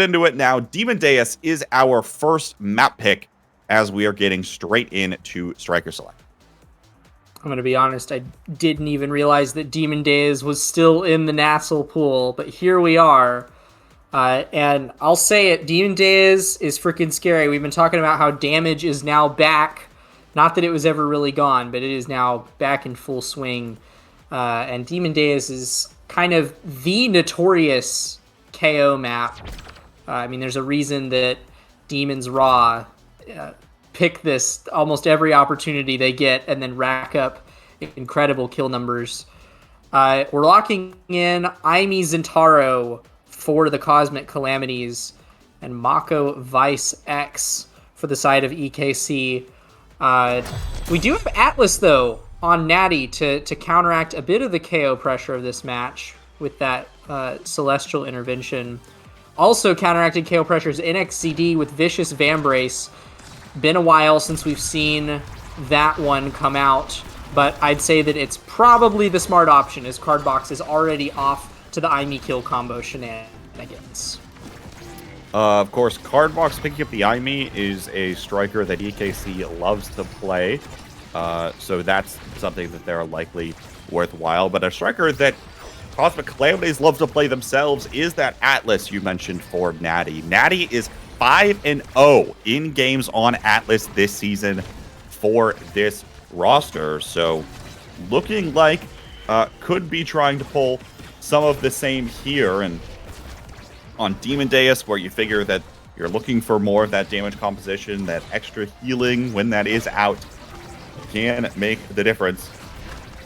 into it now. Demon Deus is our first map pick as we are getting straight into Striker Select. I'm going to be honest, I didn't even realize that Demon Days was still in the NASL pool, but here we are. And I'll say it, Demon Days is freaking scary. We've been talking about how damage is now back. Not that it was ever really gone, but it is now back in full swing. And Demon Days is kind of the notorious KO map. I mean, there's a reason that Demons Raw pick this almost every opportunity they get and then rack up incredible kill numbers. We're locking in Aimi Zentaro for the Cosmic Calamities and Mako Vice X for the side of EKC. We do have Atlas, though, on Natty to counteract a bit of the KO pressure of this match with that Celestial Intervention. Also counteracting KO pressure is NXCD with Vicious Vambrace. Been a while since we've seen that one come out, but I'd say that it's probably the smart option as Cardbox is already off to the Aimi kill combo shenanigans. Of course, Cardbox picking up the Aimi is a striker that EKC loves to play, so that's something that they're likely worthwhile. But a striker that Cosmic Calamities love to play themselves is that Atlas you mentioned for Natty. Natty is 5-0 in games on Atlas this season for this roster, so looking like could be trying to pull some of the same here. And on Demon Deus, where you figure that you're looking for more of that damage composition, that extra healing when that is out can make the difference.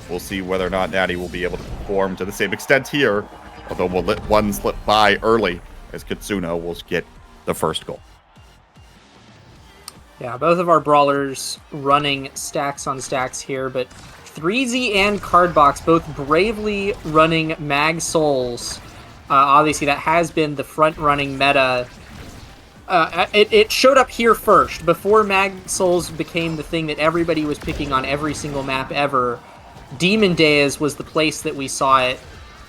We'll see whether or not Natty will be able to perform to the same extent here, although we'll let one slip by early as Katsuna will get the first goal. Yeah, both of our brawlers running stacks on stacks here, but 3Z and Cardbox both bravely running Mag Souls. Obviously, that has been the front-running meta. It showed up here first. Before Mag Souls became the thing that everybody was picking on every single map ever, Demon Days was the place that we saw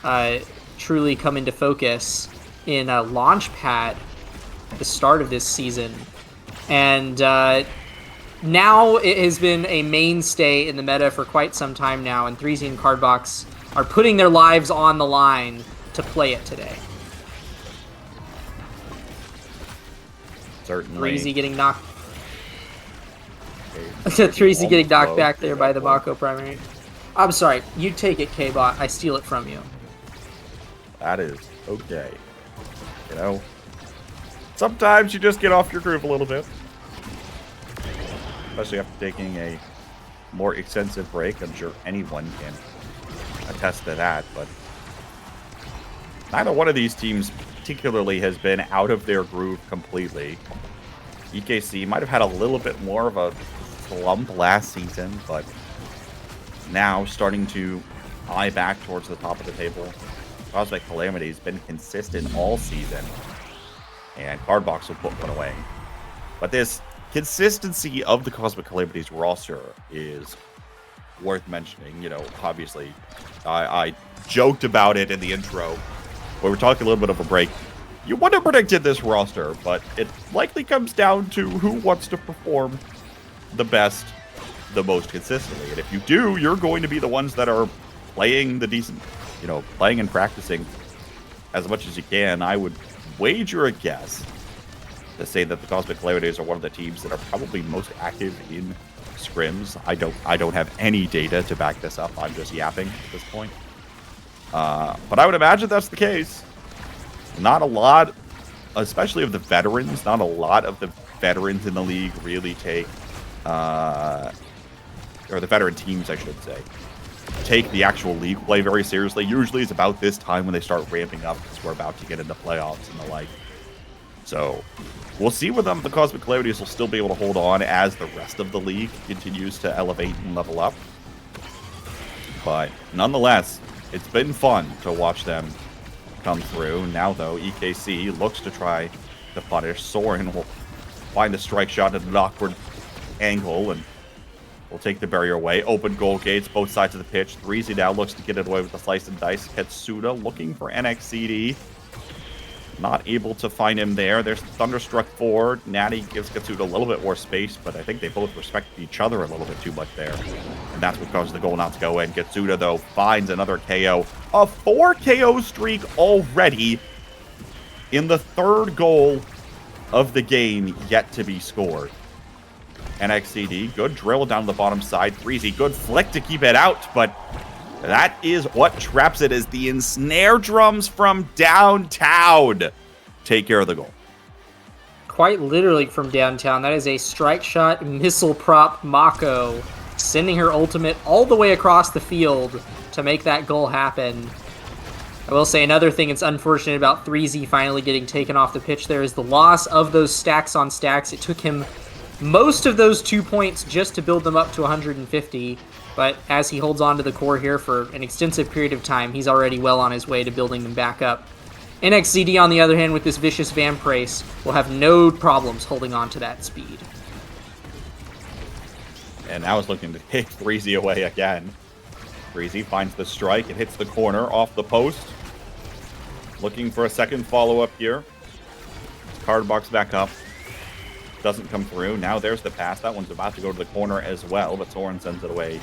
it truly come into focus in Launchpad at the start of this season. And now it has been a mainstay in the meta for quite some time now, and 3Z and Cardbox are putting their lives on the line to play it today. Certainly. 3Z getting knocked. 3Z getting knocked back there by the Mako primary. I'm sorry, you take it, K-Bot. I steal it from you. That is okay. You know, sometimes you just get off your groove a little bit. Especially after taking a more extensive break. I'm sure anyone can attest to that, but neither one of these teams particularly has been out of their groove completely. EKC might have had a little bit more of a slump last season, but now starting to eye back towards the top of the table. Cosmic Calamity has been consistent all season, and Cardbox will put one away. But this consistency of the Cosmic Calamities roster is worth mentioning. You know, obviously, I joked about it in the intro. We were talking a little bit of a break. You wouldn't have predicted this roster, but it likely comes down to who wants to perform the best, the most consistently. And if you do, you're going to be the ones that are playing the decent, you know, playing and practicing as much as you can. I would wager a guess to say that the Cosmic Calamities are one of the teams that are probably most active in scrims. I don't have any data to back this up. I'm just yapping at this point. But I would imagine that's the case. Not a lot, especially of the veterans, not a lot of the veterans in the league really take, or the veteran teams, I should say, take the actual league play very seriously. Usually it's about this time when they start ramping up because we're about to get into playoffs and the like. So we'll see whether the Cosmic Calamities will still be able to hold on as the rest of the league continues to elevate and level up. But nonetheless, it's been fun to watch them come through. Now, though, EKC looks to try to punish. Soren will find the strike shot at an awkward angle and will take the barrier away. Open goal gates, both sides of the pitch. 3Z now looks to get it away with the slice and dice. Katsuna looking for NXCD. Not able to find him there. There's Thunderstruck forward. Natty gives Katsuna a little bit more space, but I think they both respect each other a little bit too much there. And that's what causes the goal not to go in. Katsuna, though, finds another KO. A 4 KO streak already in the 3rd goal of the game yet to be scored. NXCD, good drill down the bottom side. Breezy, good flick to keep it out, but that is what traps it as the ensnare drums from downtown take care of the goal. Quite literally from downtown. That is a strike shot missile prop Mako, sending her ultimate all the way across the field to make that goal happen. I will say another thing that's unfortunate about 3Z finally getting taken off the pitch there is the loss of those stacks on stacks. It took him most of those 2 points just to build them up to 150, but as he holds on to the core here for an extensive period of time, he's already well on his way to building them back up. NXZD, on the other hand, with this vicious Vamprace, will have no problems holding on to that speed. And now is looking to take 3Z away again. 3Z finds the strike. It hits the corner off the post. Looking for a second follow-up here. Card box back up. Doesn't come through. Now there's the pass. That one's about to go to the corner as well, but Soren sends it away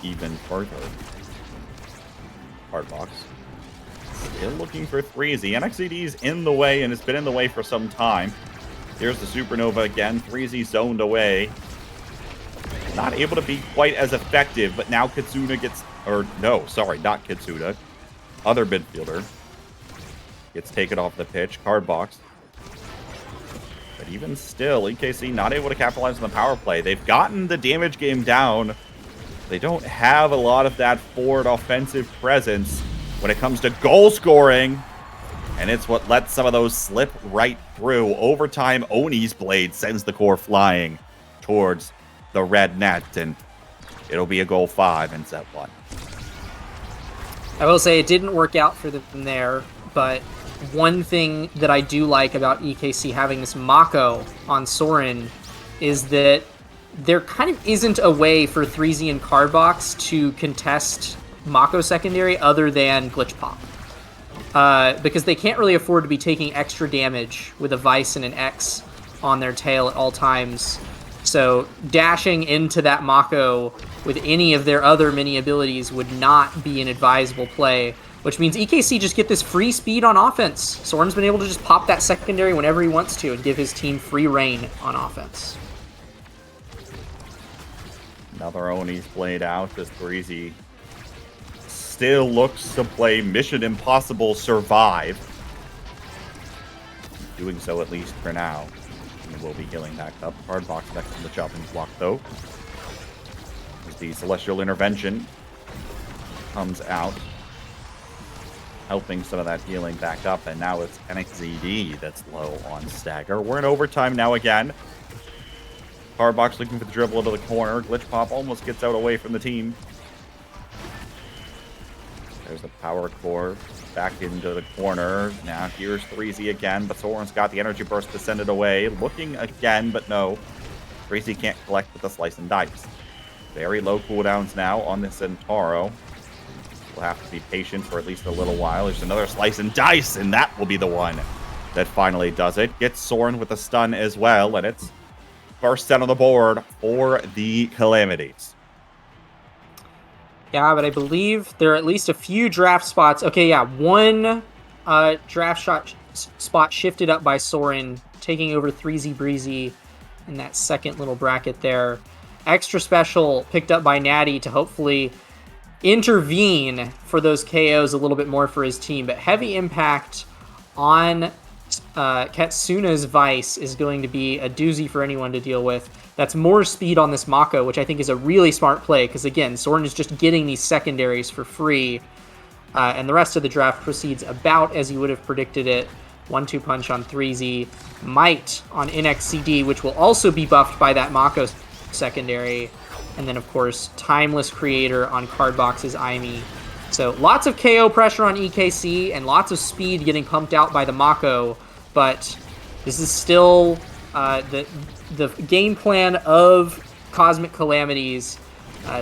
even further. Card box. Still looking for 3Z. NXCD's in the way and has been in the way for some time. Here's the Supernova again. 3Z zoned away. Not able to be quite as effective, but now Katsuna gets... Or, no, sorry, not Katsuna. Other midfielder. Gets taken off the pitch. Card box. But even still, EKC not able to capitalize on the power play. They've gotten the damage game down. They don't have a lot of that forward offensive presence when it comes to goal scoring. And it's what lets some of those slip right through. Overtime, Oni's blade sends the core flying towards the red net. And it'll be a goal 5 in set 1. I will say it didn't work out for them there, but one thing that I do like about EKC having this Mako on Soren is that there kind of isn't a way for 3Z and Cardbox to contest Mako secondary other than Glitch Pop. Because they can't really afford to be taking extra damage with a Vice and an X on their tail at all times. So dashing into that Mako with any of their other mini abilities would not be an advisable play, which means EKC just get this free speed on offense. Soren's been able to just pop that secondary whenever he wants to and give his team free reign on offense. Another Oni's blade out as Breezy still looks to play Mission Impossible Survive. Doing so at least for now. And we'll be healing back up. Hard box next to the chopping block though. As the Celestial Intervention comes out, helping some of that healing back up, and now it's NXZD that's low on stagger. We're in overtime now again. Hardbox looking for the dribble into the corner. Glitch Pop almost gets out away from the team. There's the power core back into the corner. Now here's 3Z again, but Soren's got the energy burst to send it away. Looking again, but no. 3Z can't collect with the slice and dice. Very low cooldowns now on the Centauro. We'll have to be patient for at least a little while. There's another slice and dice, and that will be the one that finally does it. Gets Soren with a stun as well, and it's first set on the board for the Calamities. Yeah, but I believe there are at least a few draft spots. Okay, yeah, one draft spot shifted up by Soren, taking over 3Z Breezy in that second little bracket there. Extra special picked up by Natty to hopefully intervene for those KOs a little bit more for his team, but heavy impact on Katsuna's Vice is going to be a doozy for anyone to deal with. That's more speed on this Mako, which I think is a really smart play, because again, Soren is just getting these secondaries for free, and the rest of the draft proceeds about as you would have predicted it. 1-2 punch on 3Z, Might on NXCD, which will also be buffed by that Mako secondary, and then of course Timeless Creator on Cardbox's Aimi. So lots of KO pressure on EKC and lots of speed getting pumped out by the Mako, but this is still the game plan of Cosmic Calamities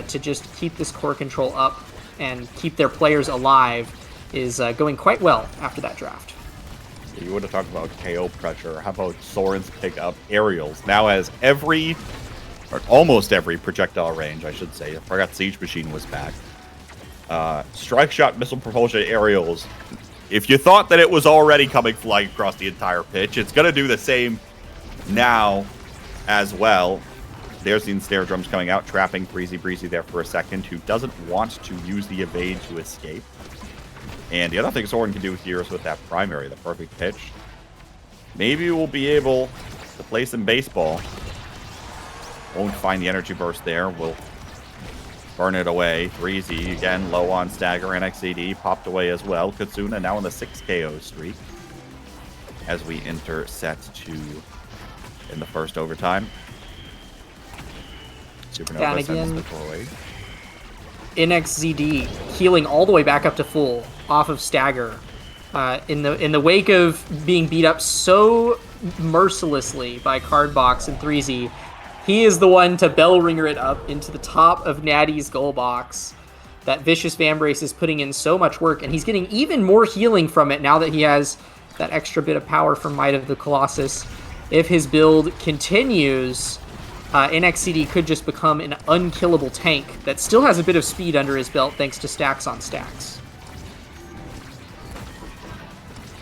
to just keep this core control up and keep their players alive is going quite well after that draft. You would have talked about KO pressure. How about Soren's pick up aerials? Now has every, or almost every projectile range, I should say. I forgot Siege Machine was back. Strike shot, missile propulsion, aerials. If you thought that it was already coming flying across the entire pitch, it's going to do the same now as well. There's the ensnare drums coming out, trapping Breezy there for a second, who doesn't want to use the evade to escape. And the other thing Soren can do here is with that primary, the perfect pitch. Maybe we'll be able to play some baseball. Won't find the energy burst there. We'll burn it away. 3Z again, low on stagger. NXCD popped away as well. Katsuna now on the 6 KO streak as we enter set 2 in the first overtime. Supernova sends the doorway. NXZD healing all the way back up to full off of stagger. In the wake of being beat up so mercilessly by Cardbox and 3Z, he is the one to bell ringer it up into the top of Natty's goal box. That Vicious Vambrace is putting in so much work, and he's getting even more healing from it now that he has that extra bit of power from Might of the Colossus. If his build continues, NXCD could just become an unkillable tank that still has a bit of speed under his belt thanks to stacks on stacks.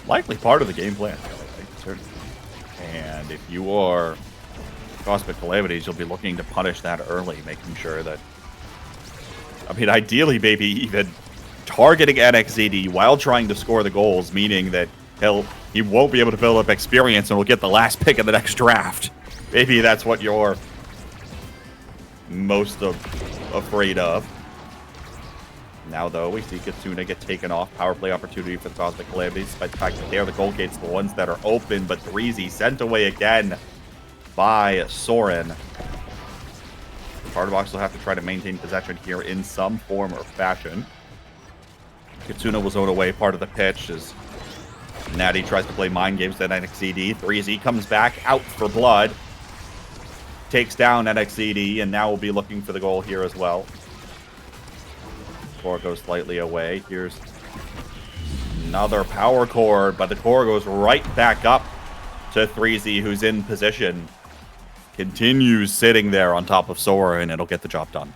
Likely part of the game plan, certainly. And if you are Cosmic Calamities, you'll be looking to punish that early, making sure that, I mean, ideally, maybe even targeting NXZD while trying to score the goals, meaning that he won't be able to build up experience and will get the last pick in the next draft. Maybe that's what you're most afraid of. Now, though, we see Katsuna get taken off. Power play opportunity for the Cosmic Calamities, despite the fact that they are the goal gates, the ones that are open, but 3Z sent away again by Soren. Cardbox will have to try to maintain possession here in some form or fashion. Katsuna will zone away part of the pitch as Natty tries to play mind games with NXCD. 3Z comes back out for blood. Takes down NXCD, and now we'll be looking for the goal here as well. Core goes slightly away. Here's another power core, but the core goes right back up to 3Z, who's in position. Continues sitting there on top of Sora, and it'll get the job done.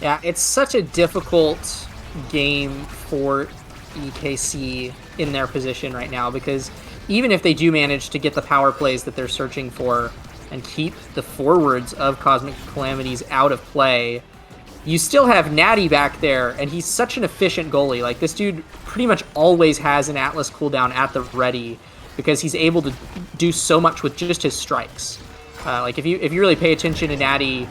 Yeah, it's such a difficult game for EKC in their position right now, because even if they do manage to get the power plays that they're searching for and keep the forwards of Cosmic Calamities out of play, you still have Natty back there, and he's such an efficient goalie. Like, this dude pretty much always has an Atlas cooldown at the ready because he's able to do so much with just his strikes. Like, if you really pay attention to Natty,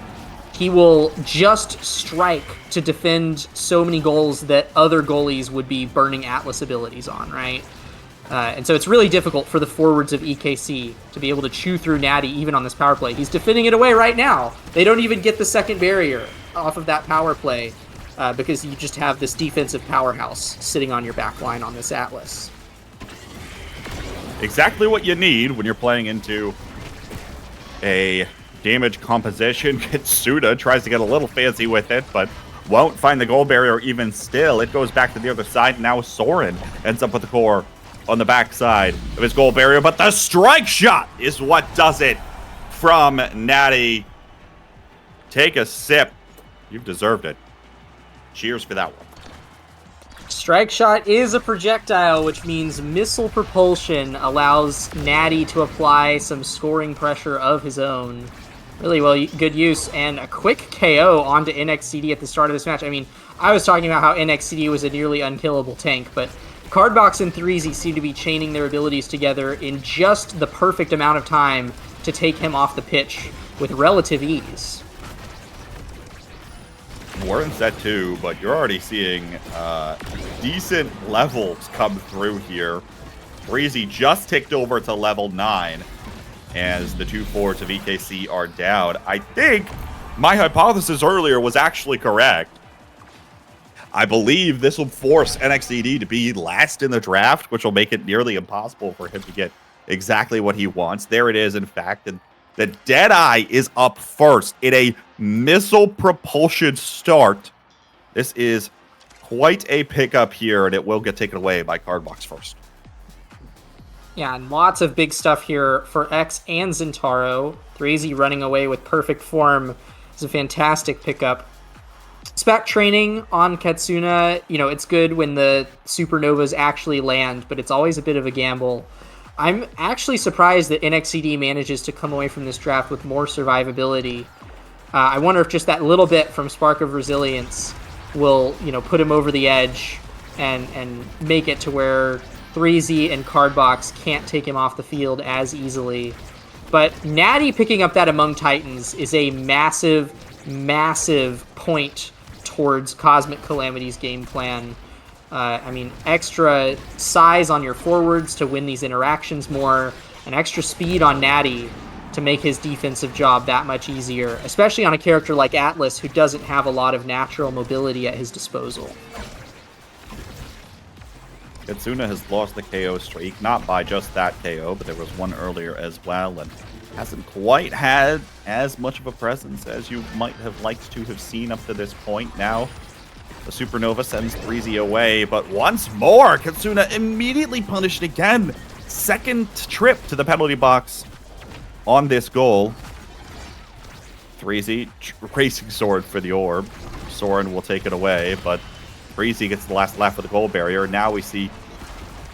he will just strike to defend so many goals that other goalies would be burning Atlas abilities on, right? And so it's really difficult for the forwards of EKC to be able to chew through Natty even on this power play. He's defending it away right now. They don't even get the second barrier off of that power play because you just have this defensive powerhouse sitting on your back line on this Atlas. Exactly what you need when you're playing into a damage composition. Katsuna tries to get a little fancy with it, but won't find the goal barrier even still. It goes back to the other side. Now Soren ends up with the core on the backside of his goal barrier, but the strike shot is what does it from Natty. Take a sip. You've deserved it. Cheers for that one. Strike shot is a projectile, which means missile propulsion allows Natty to apply some scoring pressure of his own. Really well, good use, and a quick KO onto NXCD at the start of this match. I mean, I was talking about how NXCD was a nearly unkillable tank, but Cardbox and 3Z seem to be chaining their abilities together in just the perfect amount of time to take him off the pitch with relative ease. We're in set 2, but you're already seeing decent levels come through here. 3Z just ticked over to level 9 as the two forwards of EKC are down. I think my hypothesis earlier was actually correct. I believe this will force NXCD to be last in the draft, which will make it nearly impossible for him to get exactly what he wants. There it is, in fact. And the Deadeye is up first in a missile propulsion start. This is quite a pickup here, and it will get taken away by Cardbox first. Yeah, and lots of big stuff here for X and Zentaro. 3Z running away with perfect form is a fantastic pickup. Spec training on Katsuna, it's good when the supernovas actually land, but it's always a bit of a gamble. I'm actually surprised that NXCD manages to come away from this draft with more survivability. I wonder if just that little bit from Spark of Resilience will, put him over the edge and make it to where 3Z and Cardbox can't take him off the field as easily. But Natty picking up that Among Titans is a massive, massive point towards Cosmic Calamities' game plan. Extra size on your forwards to win these interactions more, and extra speed on Natty to make his defensive job that much easier, especially on a character like Atlas, who doesn't have a lot of natural mobility at his disposal. Katsuna has lost the KO streak, not by just that KO, but there was one earlier as well, and hasn't quite had as much of a presence as you might have liked to have seen up to this point. Now, the Supernova sends 3Z away, but once more, Katsuna immediately punished again. Second trip to the penalty box on this goal. 3Z racing sword for the orb. Soren will take it away, but 3Z gets the last laugh of the goal barrier. Now we see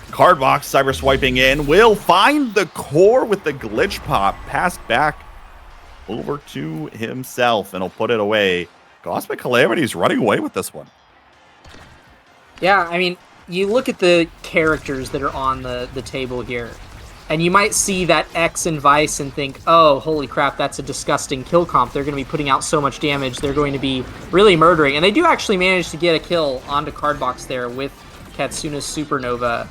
Cardbox cyber swiping in. Will find the core with the glitch pop. Passed back over to himself, and he'll put it away. Cosmic Calamities running away with this one. Yeah, you look at the characters that are on the table here, and you might see that X and Vice and think, oh, holy crap, that's a disgusting kill comp. They're going to be putting out so much damage. They're going to be really murdering. And they do actually manage to get a kill onto Cardbox there with Katsuna's Supernova.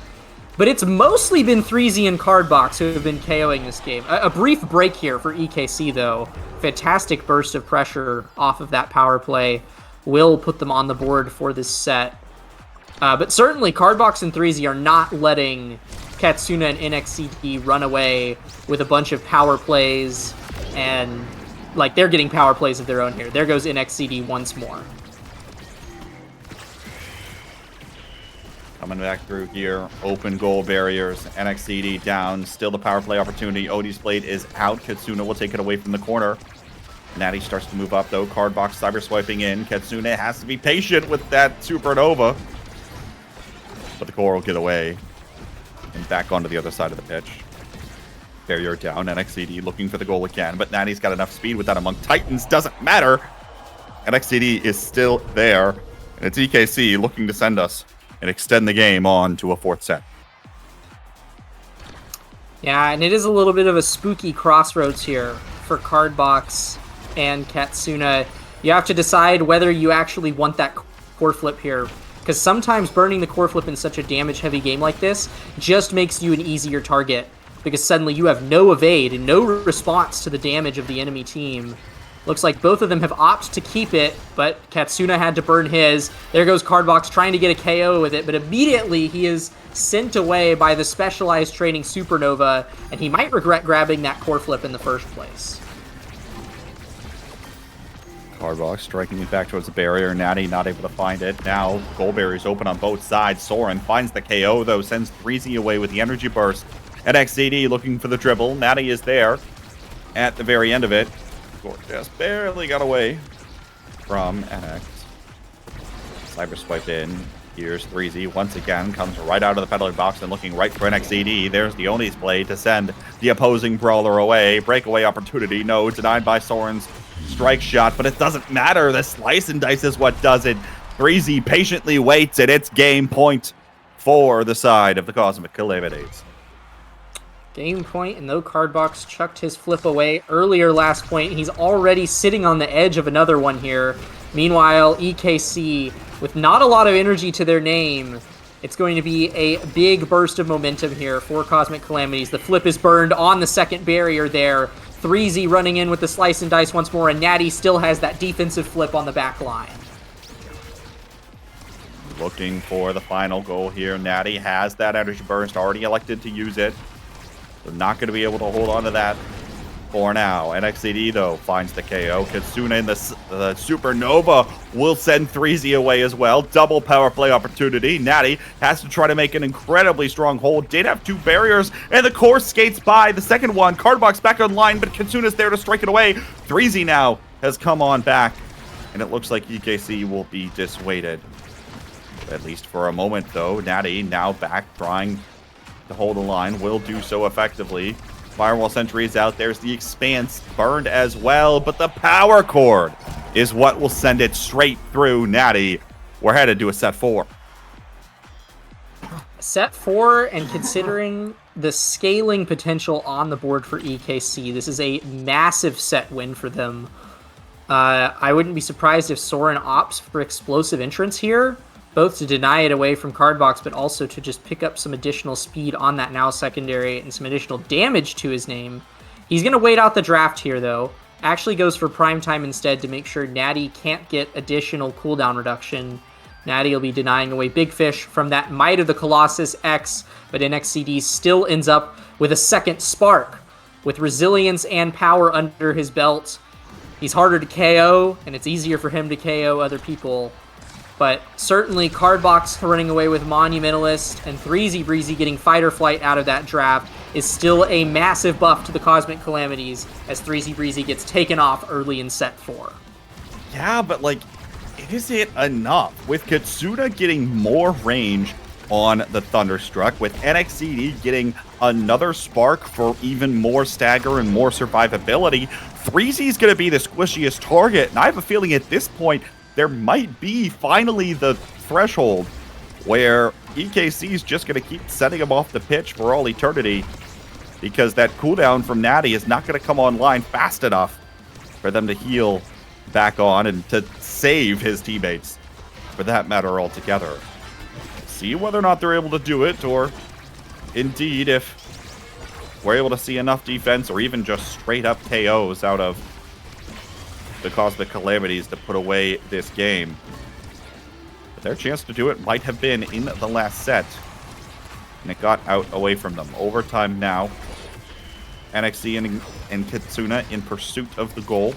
But it's mostly been 3Z and Cardbox who have been KOing this game. A brief break here for EKC, though. Fantastic burst of pressure off of that power play will put them on the board for this set. But certainly, Cardbox and 3Z are not letting Katsuna and NXCD run away with a bunch of power plays, and they're getting power plays of their own here. There goes NXCD once more. Coming back through here, open goal barriers, NXCD down, still the power play opportunity. Odie's Blade is out. Katsuna will take it away from the corner. Natty starts to move up, though. Cardbox cyber swiping in. Katsuna has to be patient with that Supernova. But the core will get away and back onto the other side of the pitch. Barrier down, NXCD looking for the goal again, but Natty's got enough speed with that Among Titans. Doesn't matter. NXCD is still there, and it's EKC looking to send us and extend the game on to a fourth set. Yeah, and it is a little bit of a spooky crossroads here for Cardbox and Katsuna. You have to decide whether you actually want that core flip here, because sometimes burning the core flip in such a damage-heavy game like this just makes you an easier target, because suddenly you have no evade and no response to the damage of the enemy team. Looks like both of them have opted to keep it, but Katsuna had to burn his. There goes Cardbox trying to get a KO with it, but immediately he is sent away by the specialized training Supernova, and he might regret grabbing that core flip in the first place. Cardbox striking it back towards the barrier. Natty not able to find it. Now, goal barriers open on both sides. Soren finds the KO, though, sends 3Z away with the energy burst. NXCD looking for the dribble. Natty is there at the very end of it. Just barely got away from NX. Cyber swipe in. Here's 3Z once again. Comes right out of the penalty box and looking right for NXCD. There's the Oni's play to send the opposing brawler away. Breakaway opportunity. No, denied by Soren's strike shot, but it doesn't matter. The slice and dice is what does it. 3Z patiently waits, and it's game point for the side of the Cosmic Calamities. Game point, and though Cardbox chucked his flip away earlier last point, he's already sitting on the edge of another one here. Meanwhile, EKC, with not a lot of energy to their name, it's going to be a big burst of momentum here for Cosmic Calamities. The flip is burned on the second barrier there. 3Z running in with the slice and dice once more, and Natty still has that defensive flip on the back line. Looking for the final goal here. Natty has that energy burst, already elected to use it. They're not going to be able to hold on to that for now. NXCD, though, finds the KO. Katsuna in the Supernova will send 3Z away as well. Double power play opportunity. Natty has to try to make an incredibly strong hold. Did have 2 barriers, and the core skates by. The second one, Cardbox back online, but Katsuna's there to strike it away. 3Z now has come on back, and it looks like EKC will be dissuaded. At least for a moment, though. Natty now back, trying to hold the line. Will do so effectively. Firewall Sentry is out. There's the Expanse burned as well, but the power cord is what will send it straight through Natty. We're headed to a set 4. Set 4, and considering the scaling potential on the board for EKC, this is a massive set win for them. I wouldn't be surprised if Soren opts for Explosive Entrance here, both to deny it away from Cardbox, but also to just pick up some additional speed on that now secondary and some additional damage to his name. He's going to wait out the draft here, though. Actually goes for Prime Time instead to make sure Natty can't get additional cooldown reduction. Natty will be denying away Big Fish from that Might of the Colossus X, but NXCD still ends up with a second Spark. With resilience and power under his belt, he's harder to KO, and it's easier for him to KO other people. But certainly Cardbox running away with Monumentalist and 3Z Breezy getting Fight or Flight out of that draft is still a massive buff to the Cosmic Calamities as 3Z Breezy gets taken off early in set 4. Yeah, but like, is it enough? With Katsuna getting more range on the Thunderstruck, with NXCD getting another Spark for even more stagger and more survivability, 3Z is going to be the squishiest target, and I have a feeling at this point, there might be finally the threshold where EKC is just going to keep setting him off the pitch for all eternity, because that cooldown from Natty is not going to come online fast enough for them to heal back on and to save his teammates, for that matter, altogether. See whether or not they're able to do it, or indeed if we're able to see enough defense or even just straight up KOs out of the Cosmic Calamities to put away this game. But their chance to do it might have been in the last set, and it got out away from them. Overtime now. NXC and Katsuna in pursuit of the goal.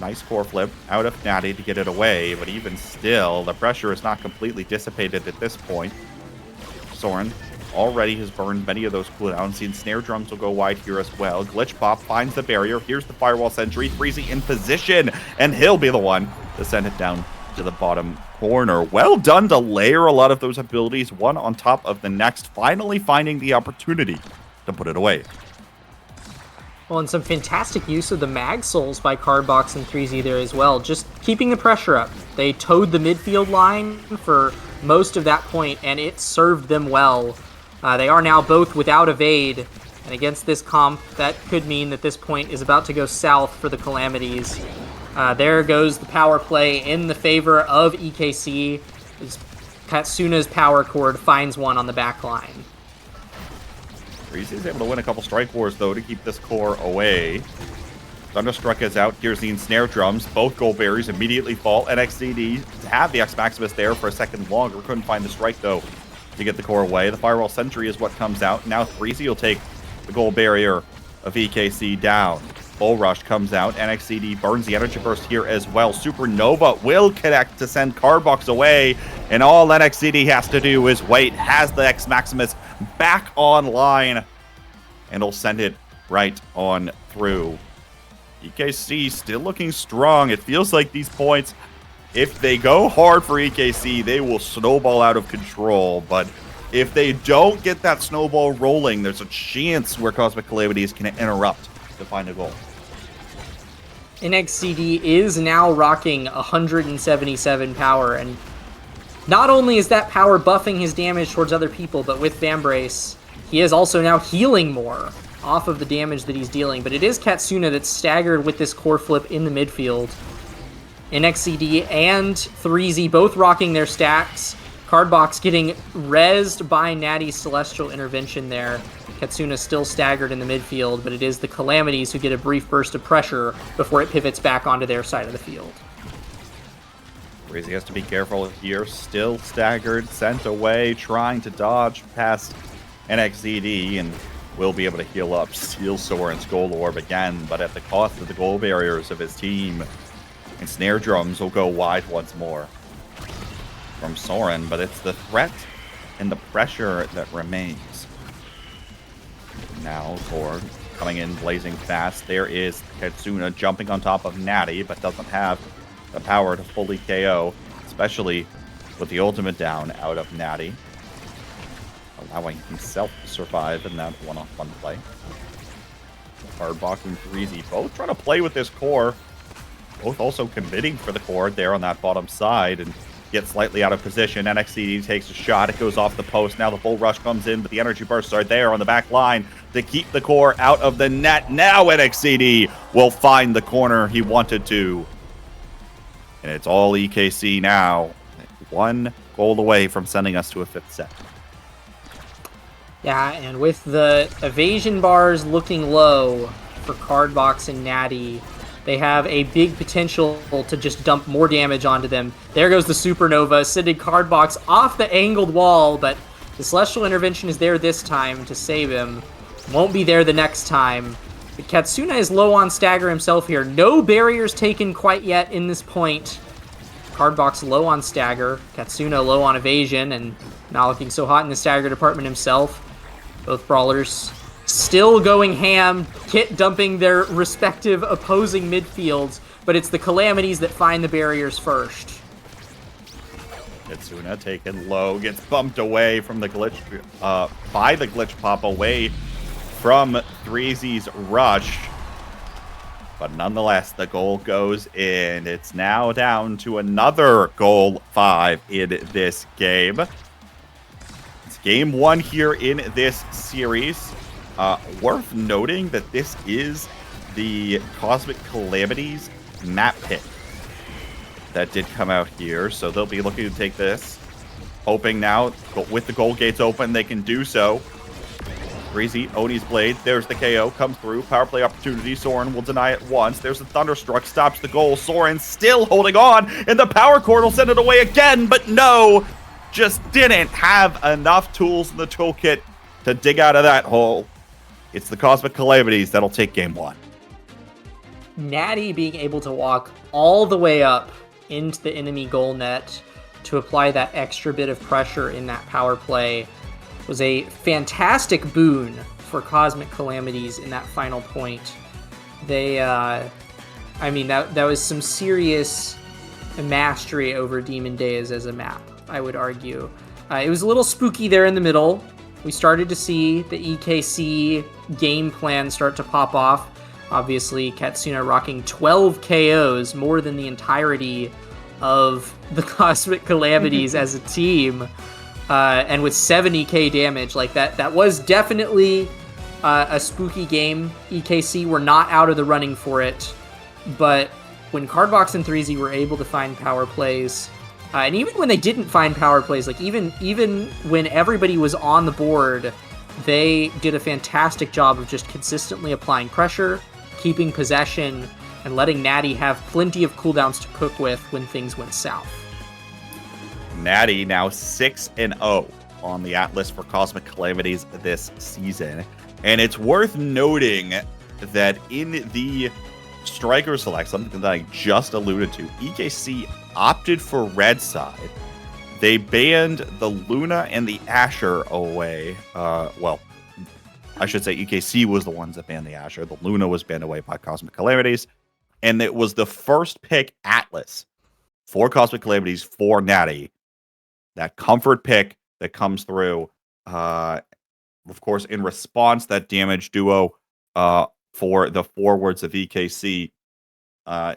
Nice core flip out of Natty to get it away, but even still, the pressure is not completely dissipated at this point. Soren already has burned many of those cooldowns. The Ensnare Drums will go wide here as well. Glitch Pop finds the barrier. Here's the Firewall Sentry. 3Z in position, and he'll be the one to send it down to the bottom corner. Well done to layer a lot of those abilities, one on top of the next, finally finding the opportunity to put it away. Well, and some fantastic use of the Mag Souls by Cardbox and 3Z there as well, just keeping the pressure up. They towed the midfield line for most of that point, and it served them well. They are now both without evade, and against this comp, that could mean that this point is about to go south for the Calamities. There goes the power play in the favor of EKC. Katsuna's power cord finds one on the back line. Breezy able to win a couple strike wars, though, to keep this core away. Thunderstruck is out. Here's the Ensnare Drums. Both gold berries immediately fall. NXCD have the X Maximus there for a second longer. Couldn't find the strike, though, to get the core away. The Firewall Sentry is what comes out. Now 3Z will take the gold barrier of EKC down. Bull Rush comes out. NXCD burns the Energy Burst here as well. Supernova will connect to send Cardbox away, and all NXCD has to do is wait. Has the X Maximus back online, and he'll send it right on through. EKC still looking strong. It feels like these points, if they go hard for EKC, they will snowball out of control. But if they don't get that snowball rolling, there's a chance where Cosmic Calamities can interrupt to find a goal. NXCD is now rocking 177 power, and not only is that power buffing his damage towards other people, but with Vambrace, he is also now healing more off of the damage that he's dealing. But it is Katsuna that's staggered with this core flip in the midfield. NXCD and 3Z both rocking their stacks. Cardbox getting rezzed by Natty's Celestial Intervention there. Katsuna still staggered in the midfield, but it is the Calamities who get a brief burst of pressure before it pivots back onto their side of the field. Breezy has to be careful here. Still staggered, sent away, trying to dodge past NXCD, and will be able to heal up, steal Soren's gold orb again, but at the cost of the gold barriers of his team. And snare drums will go wide once more from Soren, but it's the threat and the pressure that remains. Now, Thor coming in blazing fast. There is Katsuna jumping on top of Natty, but doesn't have the power to fully KO, especially with the ultimate down out of Natty, allowing himself to survive in that one-on-one play. Hardbox and Threezy both trying to play with this core, both also committing for the core there on that bottom side, and get slightly out of position. NXCD takes a shot. It goes off the post. Now the full rush comes in, but the energy bursts are there on the back line to keep the core out of the net. Now NXCD will find the corner he wanted to. And it's all EKC now. 1 goal away from sending us to a 5th set. Yeah, and with the evasion bars looking low for Cardbox and Natty, they have a big potential to just dump more damage onto them. There goes the Supernova, sending Cardbox off the angled wall, but the Celestial Intervention is there this time to save him. Won't be there the next time. But Katsuna is low on stagger himself here. No barriers taken quite yet in this point. Cardbox low on stagger. Katsuna low on evasion, and not looking so hot in the stagger department himself. Both brawlers still going ham, Kit dumping their respective opposing midfields, but it's the Calamities that find the barriers first. Katsuna taken low, gets bumped away from the glitch, by the glitch pop away from Threezy's rush. But nonetheless, the goal goes in. It's now down to another goal 5 in this game. It's game 1 here in this series. Worth noting that this is the Cosmic Calamities map pick that did come out here, so they'll be looking to take this, hoping now with the goal gates open they can do so. Breezy, Oni's blade, there's the KO, comes through, power play opportunity, Soren will deny it once, there's the Thunderstruck, stops the goal, Soren still holding on, and the power cord will send it away again, but no, just didn't have enough tools in the toolkit to dig out of that hole. It's the Cosmic Calamities that'll take game 1. Natty being able to walk all the way up into the enemy goal net to apply that extra bit of pressure in that power play was a fantastic boon for Cosmic Calamities in that final point. They, I mean, that was some serious mastery over Demon Days as a map, I would argue. It was a little spooky there in the middle. We started to see the EKC game plan start to pop off. Obviously, Katsuna rocking 12 KOs, more than the entirety of the Cosmic Calamities as a team. And with 70k damage, like that was definitely a spooky game. EKC were not out of the running for it, but when Cardbox and Threezy were able to find power plays, and even when they didn't find power plays, like even when everybody was on the board, they did a fantastic job of just consistently applying pressure, keeping possession, and letting Natty have plenty of cooldowns to cook with when things went south. Natty now 6-0 on the Atlas for Cosmic Calamities this season. And it's worth noting that in the Striker Select, something that I just alluded to, EKC opted for red side. They banned the Luna and the Asher away. Well, I should say EKC was the ones that banned the Asher. The Luna was banned away by Cosmic Calamities. And it was the first pick Atlas for Cosmic Calamities for Natty. That comfort pick that comes through, of course, in response, that damage duo for the forwards of EKC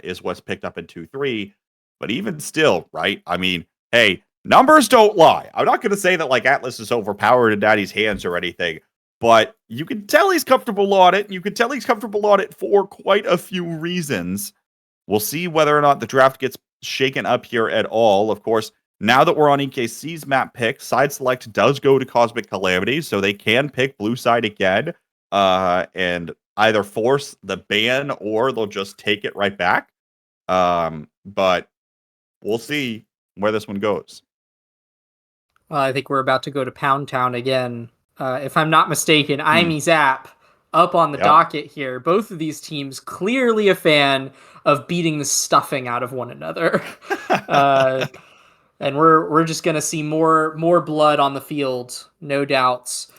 is what's picked up in 2-3. But even still, right? I mean, hey, numbers don't lie. I'm not going to say that like Atlas is overpowered in Natty's hands or anything, but you can tell he's comfortable on it, and you can tell he's comfortable on it for quite a few reasons. We'll see whether or not the draft gets shaken up here at all. Of course, now that we're on EKC's map pick, side select does go to Cosmic Calamities, so they can pick blue side again, and either force the ban or they'll just take it right back. But we'll see where this one goes. I think we're about to go to Pound Town again if I'm not mistaken, Imi Zap up on the docket here. Both of these teams clearly a fan of beating the stuffing out of one another. And we're just gonna see more blood on the field, no doubts.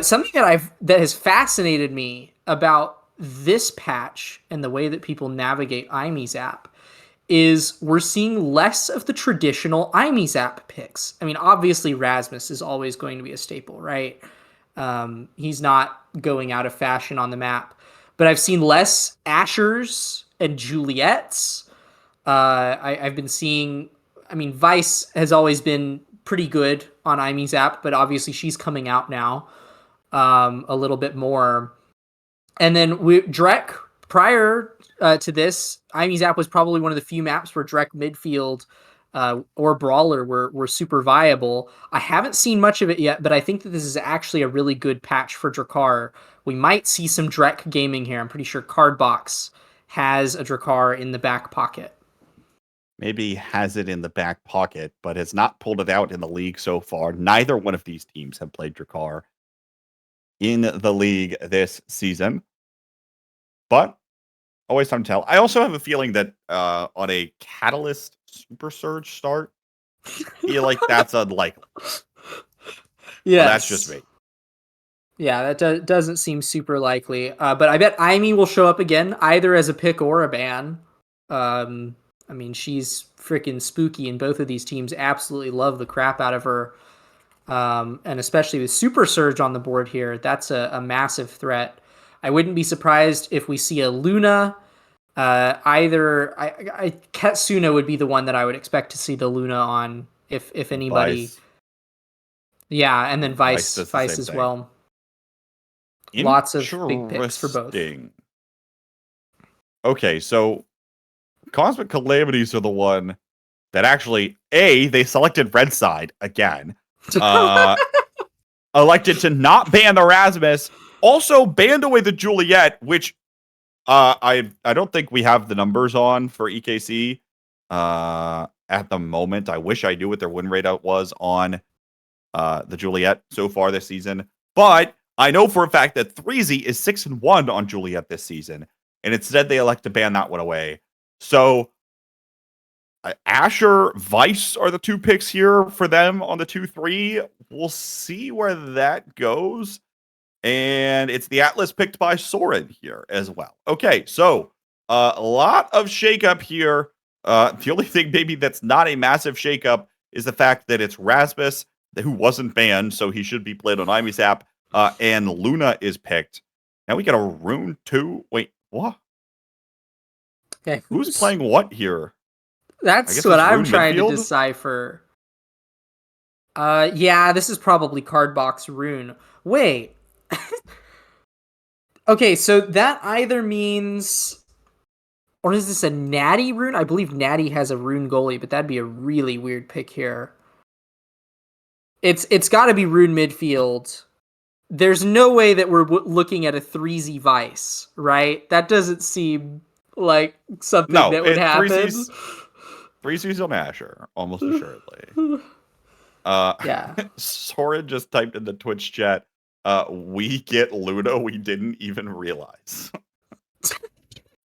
Something that has fascinated me about this patch and the way that people navigate Imi Zap is we're seeing less of the traditional Imi Zap picks. I mean, obviously Rasmus is always going to be a staple, right? He's not going out of fashion on the map, but I've seen less Ashers and Juliets. I've been seeing. I mean, Vice has always been pretty good on Imi Zap, but obviously she's coming out now a little bit more. And then Drek, prior to this, Imi Zap was probably one of the few maps where Drek midfield or Brawler were super viable. I haven't seen much of it yet, but I think that this is actually a really good patch for Drakkar. We might see some Drek gaming here. I'm pretty sure Cardbox has a Drakkar in the back pocket. Maybe has it in the back pocket, but has not pulled it out in the league so far. Neither one of these teams have played Drakkar in the league this season. But always time to tell. I also have a feeling that on a Catalyst Super Surge start, I feel like that's unlikely. Yeah, that's just me. Yeah, that doesn't seem super likely. But I bet Imi will show up again, either as a pick or a ban. I mean, she's freaking spooky, and both of these teams absolutely love the crap out of her. And especially with Super Surge on the board here, that's a massive threat. I wouldn't be surprised if we see a Luna. Katsuna would be the one that I would expect to see the Luna on, if anybody. Vice. Yeah, and then Vice as well. Lots of big picks for both. Okay, so Cosmic Calamities are the one that actually, they selected Red Side again. Elected to not ban the Rasmus, also banned away the Juliet, which I don't think we have the numbers on for EKC at the moment. I wish I knew what their win rate was on the Juliet so far this season. But I know for a fact that 3Z is 6-1 on Juliet this season, and instead they elect to ban that one away. So Asher, Vice are the two picks here for them on the 2-3. We'll see where that goes. And it's the Atlas picked by Soren here as well. Okay, so a lot of shakeup here. The only thing maybe that's not a massive shakeup is the fact that it's Rasmus, who wasn't banned, so he should be played on Imi Zap, and Luna is picked. Now we got a Rune 2. Wait, what? Okay, who's playing what here? That's what I'm trying to decipher. Yeah, this is probably Cardbox Rune. Wait. Okay, so that either means... Or is this a Natty Rune? I believe Natty has a Rune goalie, but that'd be a really weird pick here. It's got to be Rune midfield. There's no way that we're looking at a 3Z Vice, right? That doesn't seem like something that would happen. 3Z's on Asher, almost assuredly. Yeah. Soren just typed in the Twitch chat, we get Luna, we didn't even realize.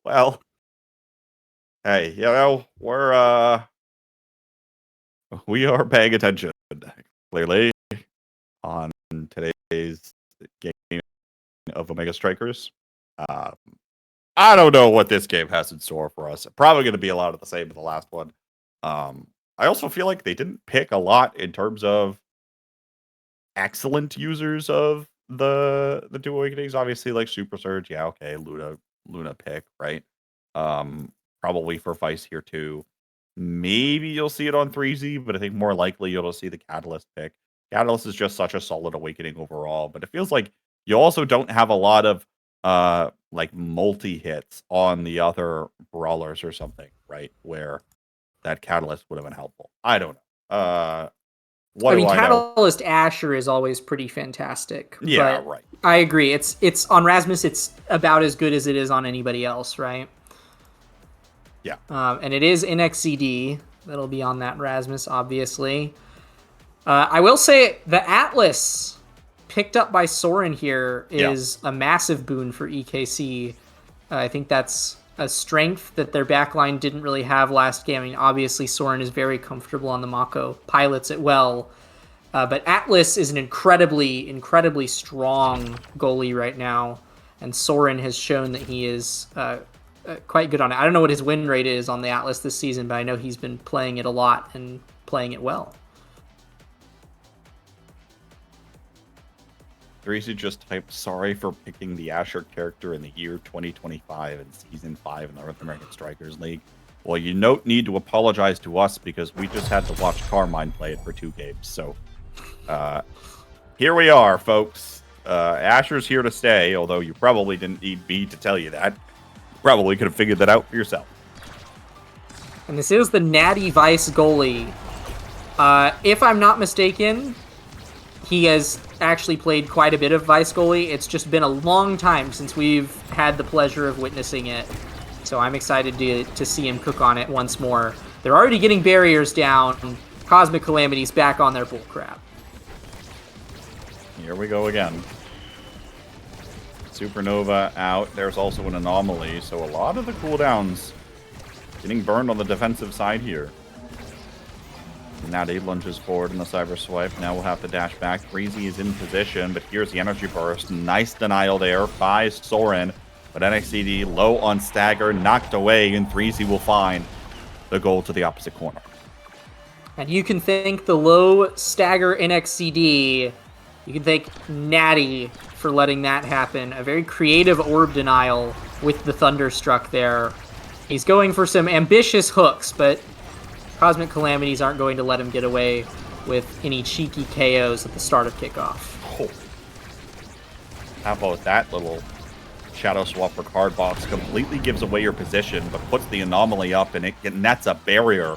Well, hey, we are paying attention, clearly, on today's game of Omega Strikers. I don't know what this game has in store for us. Probably going to be a lot of the same as the last one. I also feel like they didn't pick a lot in terms of excellent users of the Two Awakenings. Obviously, like Super Surge, yeah, okay, Luna pick, right? Probably for Vice here too. Maybe you'll see it on 3Z, but I think more likely you'll see the Catalyst pick. Catalyst is just such a solid Awakening overall, but it feels like you also don't have a lot of like multi-hits on the other brawlers or something, right? Where that Catalyst would have been helpful. I don't know. Catalyst Asher is always pretty fantastic. Yeah, right. I agree. It's on Rasmus, it's about as good as it is on anybody else, right? Yeah. And it is NXCD. That'll be on that Rasmus, obviously. I will say the Atlas picked up by Soren here is a massive boon for EKC. I think that's a strength that their backline didn't really have last game. I mean, obviously Soren is very comfortable on the Mako, pilots it well. But Atlas is an incredibly, incredibly strong goalie right now. And Soren has shown that he is quite good on it. I don't know what his win rate is on the Atlas this season, but I know he's been playing it a lot and playing it well. Theresa just typed, sorry for picking the Asher character in the year 2025 in Season 5 in the North American Strikers League. Well, you don't need to apologize to us because we just had to watch Carmine play it for 2 games. So, here we are, folks. Asher's here to stay, although you probably didn't need me to tell you that. You probably could have figured that out for yourself. And this is the Natty Vice goalie. If I'm not mistaken, he has actually played quite a bit of Vice goalie. It's just been a long time since we've had the pleasure of witnessing it. So I'm excited to see him cook on it once more. They're already getting barriers down. Cosmic Calamities back on their bullcrap. Here we go again. Supernova out. There's also an anomaly, so a lot of the cooldowns getting burned on the defensive side here. Natty lunges forward in the cyber swipe. Now we'll have to dash back. Breezy is in position, but here's the energy burst. Nice denial there by Soren. But NXCD low on stagger, knocked away, and 3Z will find the goal to the opposite corner. And you can thank the low stagger NXCD. You can thank Natty for letting that happen. A very creative orb denial with the Thunderstruck there. He's going for some ambitious hooks, but Cosmic Calamities aren't going to let him get away with any cheeky KOs at the start of kickoff. Oh. How about that little shadow swap for card box? Completely gives away your position, but puts the anomaly up, and it nets a barrier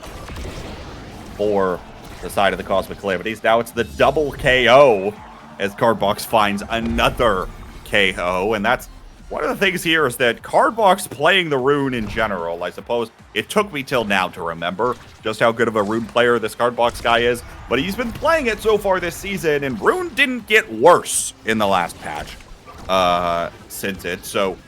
for the side of the Cosmic Calamities. Now it's the double KO as Cardbox finds another KO, and that's one of the things here is that Cardbox playing the rune in general, I suppose it took me till now to remember just how good of a rune player this Cardbox guy is, but he's been playing it so far this season, and rune didn't get worse in the last patch since it, so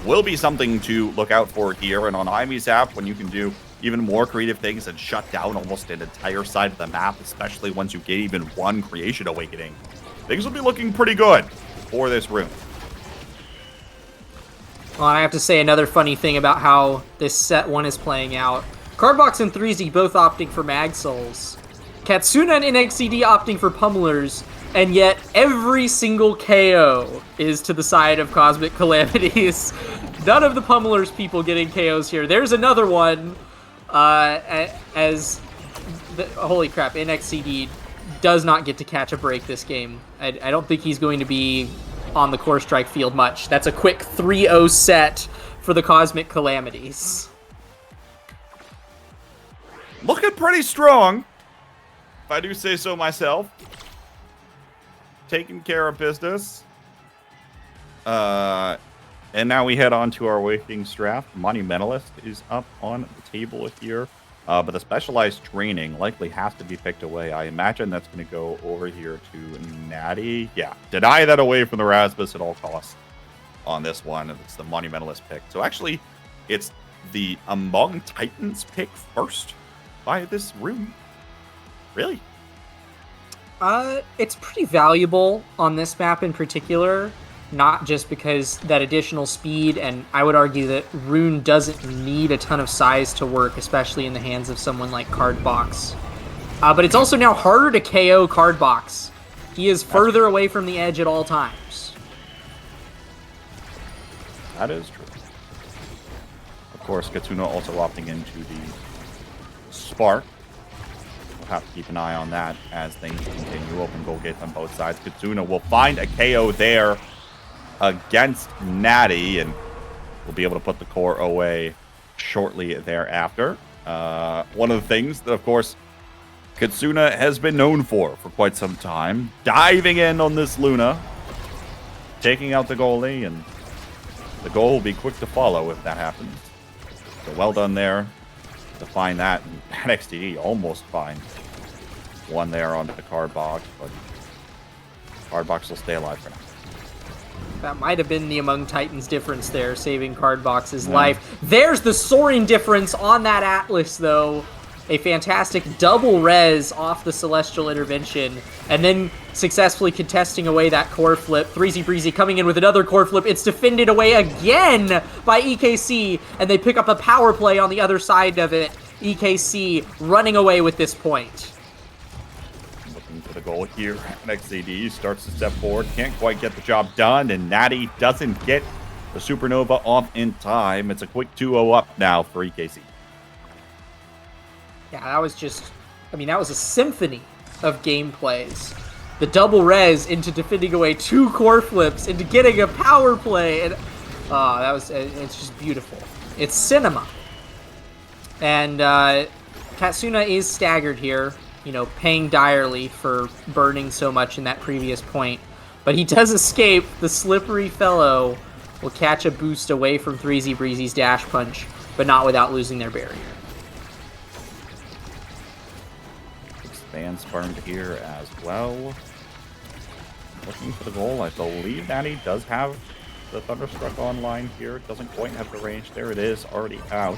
will be something to look out for here. And on Ivy's app, when you can do even more creative things and shut down almost an entire side of the map, especially once you get even one Creation Awakening, things will be looking pretty good for this rune. Well, I have to say another funny thing about how this set 1 is playing out. Cardbox and 3Z both opting for Mag Souls. Katsuna and NXCD opting for Pummelers, and yet every single KO is to the side of Cosmic Calamities. None of the Pummelers people getting KOs here. There's another one. Holy crap, NXCD does not get to catch a break this game. I don't think he's going to be on the core strike field much. That's a quick 3-0 set for the Cosmic Calamities. Looking pretty strong, if I do say so myself. Taking care of business. And now we head on to our Awakening draft. Monumentalist is up on the table here. But the specialized training likely has to be picked away. I imagine that's going to go over here to Natty. Yeah, deny that away from the Rasmus at all costs on this one. It's the Monumentalist pick. So actually, it's the Among Titans pick first by this rune. Really? It's pretty valuable on this map in particular. Not just because that additional speed, and I would argue that Rune doesn't need a ton of size to work, especially in the hands of someone like Cardbox. But it's also now harder to KO Cardbox. He is further away from the edge at all times. That is true. Of course, Katsuna also opting into the Spark. We'll have to keep an eye on that as things continue. Open goal gates on both sides. Katsuna will find a KO there against Natty, and we'll be able to put the core away shortly thereafter. One of the things that, of course, Katsuna has been known for quite some time, diving in on this Luna, taking out the goalie, and the goal will be quick to follow if that happens. So well done there to find that. And NXT almost find one there onto the card box, but Cardbox will stay alive for now. That might have been the Among Titans difference there, saving Cardbox's life. There's the soaring difference on that Atlas, though. A fantastic double res off the Celestial Intervention, and then successfully contesting away that core flip. 3Z Breezy coming in with another core flip. It's defended away again by EKC, and they pick up a power play on the other side of it. EKC running away with this point. Looking for the goal here. NXCD starts to step forward, can't quite get the job done, and Natty doesn't get the Supernova off in time. It's a quick 2-0 up now for EKC. Yeah, that was just, I mean, that was a symphony of gameplays. The double res into defending away 2 core flips, into getting a power play, and it's just beautiful. It's cinema. And Katsuna is staggered here, you know, paying direly for burning so much in that previous point. But he does escape. The slippery fellow will catch a boost away from 3Z Breezy's dash punch, but not without losing their barrier. Expands burned here as well. Looking for the goal. I believe Natty does have the Thunderstruck online here. Doesn't quite have the range. There it is, already out.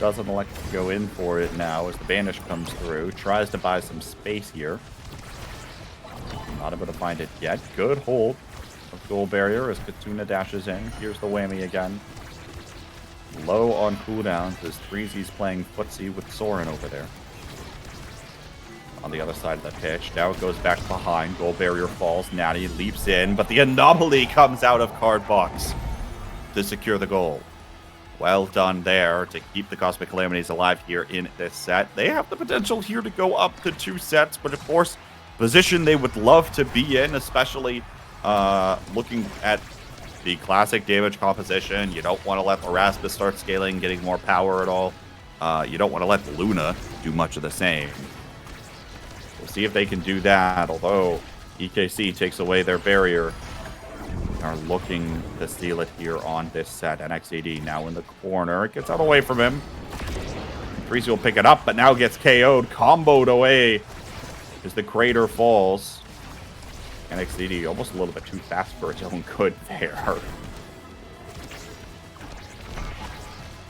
Doesn't elect to go in for it now as the Banish comes through. Tries to buy some space here. Not able to find it yet. Good hold of the goal barrier as Katsuna dashes in. Here's the whammy again. Low on cooldowns as 3Z's playing footsie with Soren over there. On the other side of the pitch. Now it goes back behind. Goal barrier falls. Natty leaps in, but the anomaly comes out of Cardbox to secure the goal. Well done there to keep the Cosmic Calamities alive here in this set. They have the potential here to go up to 2 sets, but of course, position they would love to be in, especially looking at the classic damage composition. You don't want to let the Raspus start scaling, getting more power at all. You don't want to let the Luna do much of the same. We'll see if they can do that, although EKC takes away their barrier. Are looking to steal it here on this set. NXAD now in the corner. It gets out away from him. 3Z will pick it up, but now gets KO'd. Comboed away as the crater falls. NXAD almost a little bit too fast for its own good there.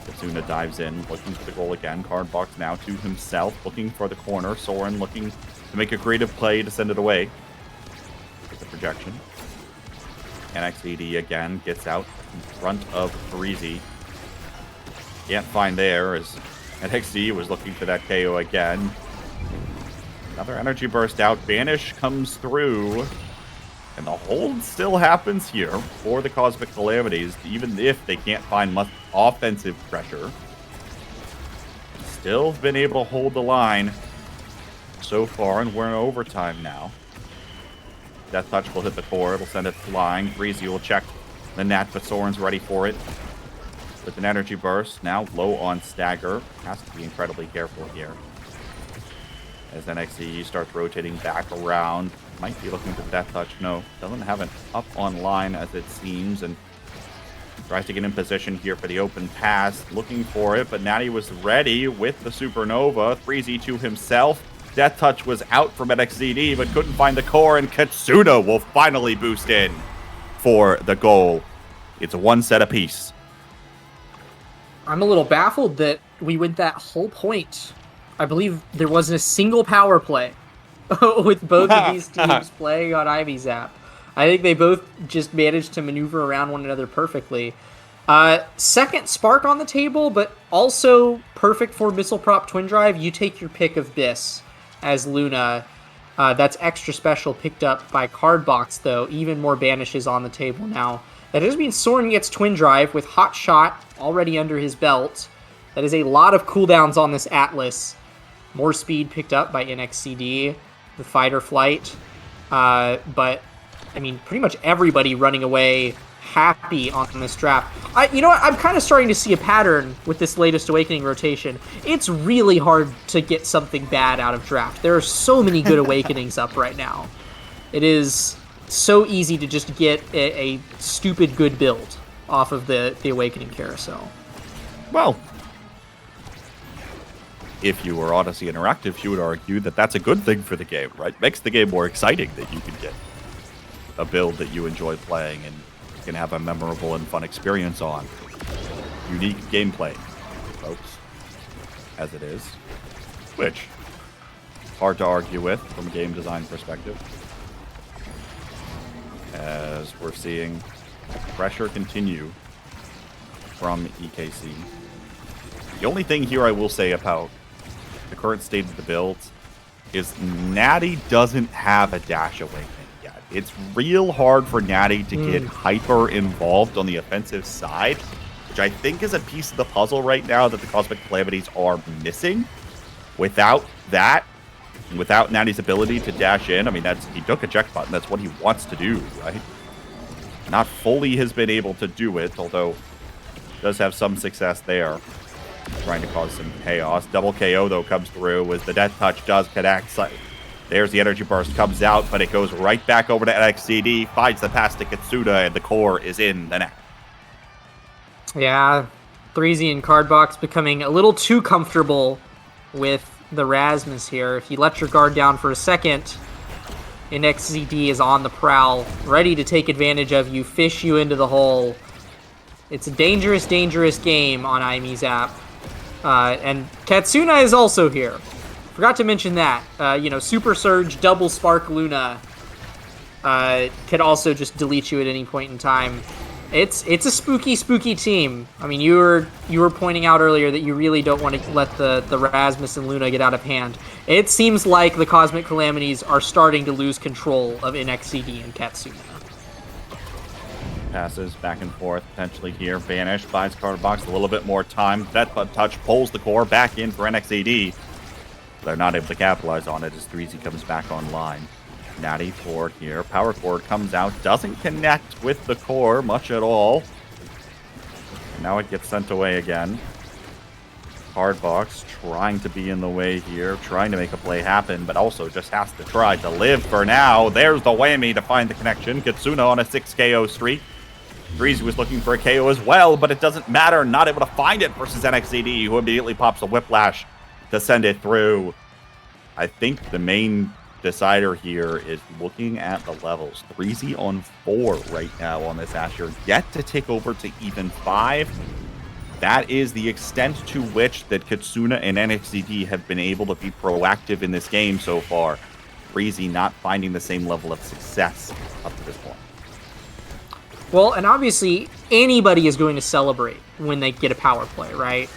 Katsuna dives in, looking for the goal again. Cardbox now to himself, looking for the corner. Soren looking to make a creative play to send it away. With the projection. NXED again gets out in front of 3Z. Can't find there as NXD was looking for that KO again. Another energy burst out. Banish comes through. And the hold still happens here for the Cosmic Calamities, even if they can't find much offensive pressure. Still been able to hold the line so far, and we're in overtime now. Death Touch will hit the core. It'll send it flying. 3Z will check the Nat, but Soren's ready for it. With an energy burst. Now low on stagger. Has to be incredibly careful here. As NXE starts rotating back around. Might be looking for the Death Touch. No, doesn't have it up online as it seems. And tries to get in position here for the open pass. Looking for it, but Natty was ready with the Supernova. 3Z to himself. Death Touch was out from NXZD, but couldn't find the core, and Katsuna will finally boost in for the goal. It's 1 set apiece. I'm a little baffled that we went that whole point. I believe there wasn't a single power play with both of these teams playing on Ivy Zap. I think they both just managed to maneuver around one another perfectly. Second Spark on the table, but also perfect for Missile Prop Twin Drive. You take your pick of this as Luna. That's extra special, picked up by Cardbox, though. Even more banishes on the table now. That just means Soren gets Twin Drive with Hot Shot already under his belt. That is a lot of cooldowns on this Atlas. More speed picked up by NXCD, the Fight or Flight. But, I mean, pretty much everybody running away happy on this draft. You know what? I'm kind of starting to see a pattern with this latest Awakening rotation. It's really hard to get something bad out of draft. There are so many good Awakenings up right now. It is so easy to just get a stupid good build off of the Awakening carousel. Well, if you were Odyssey Interactive, you would argue that that's a good thing for the game, right? Makes the game more exciting that you can get a build that you enjoy playing and can have a memorable and fun experience on. Unique gameplay, folks, as it is, which hard to argue with from a game design perspective. As we're seeing pressure continue from EKC. The only thing here I will say about the current state of the builds is Natty doesn't have a dash awakening yet. It's real hard for Natty to get hyper involved on the offensive side, which I think is a piece of the puzzle right now that the Cosmic Calamities are missing. Without that, without Natty's ability to dash in, I mean, he took a check button. That's what he wants to do, right? Not fully has been able to do it, although does have some success there. Trying to cause some chaos. Double KO, though, comes through as the Death Touch does connect. There's the Energy Burst, comes out, but it goes right back over to NXCD, finds the pass to Katsuna, and the core is in the net. Yeah, 3Z and Cardbox becoming a little too comfortable with the Rasmus here. If you let your guard down for a second, NXCD is on the prowl, ready to take advantage of you, fish you into the hole. It's a dangerous, dangerous game on IME's app. And Katsuna is also here. Forgot to mention that. Super Surge, Double Spark Luna could also just delete you at any point in time. It's a spooky, spooky team. I mean, you were pointing out earlier that you really don't want to let the Rasmus and Luna get out of hand. It seems like the Cosmic Calamities are starting to lose control of NXCD and Katsuna. Passes back and forth, potentially here. Vanish, buys Cardbox a little bit more time. Death Touch pulls the core back in for NXAD. They're not able to capitalize on it as 3Z comes back online. Natty forward here. Power Core comes out, doesn't connect with the core much at all. And now it gets sent away again. Cardbox trying to be in the way here, trying to make a play happen, but also just has to try to live for now. There's the whammy to find the connection. Katsuna on a 6 KO streak. 3Z was looking for a KO as well, but it doesn't matter. Not able to find it versus NXCD, who immediately pops a Whiplash to send it through. I think the main decider here is looking at the levels. 3Z on 4 right now on this Asher, yet to take over to even 5. That is the extent to which that Katsuna and NXCD have been able to be proactive in this game so far. 3Z not finding the same level of success up to this point. Well, and obviously, anybody is going to celebrate when they get a power play, right?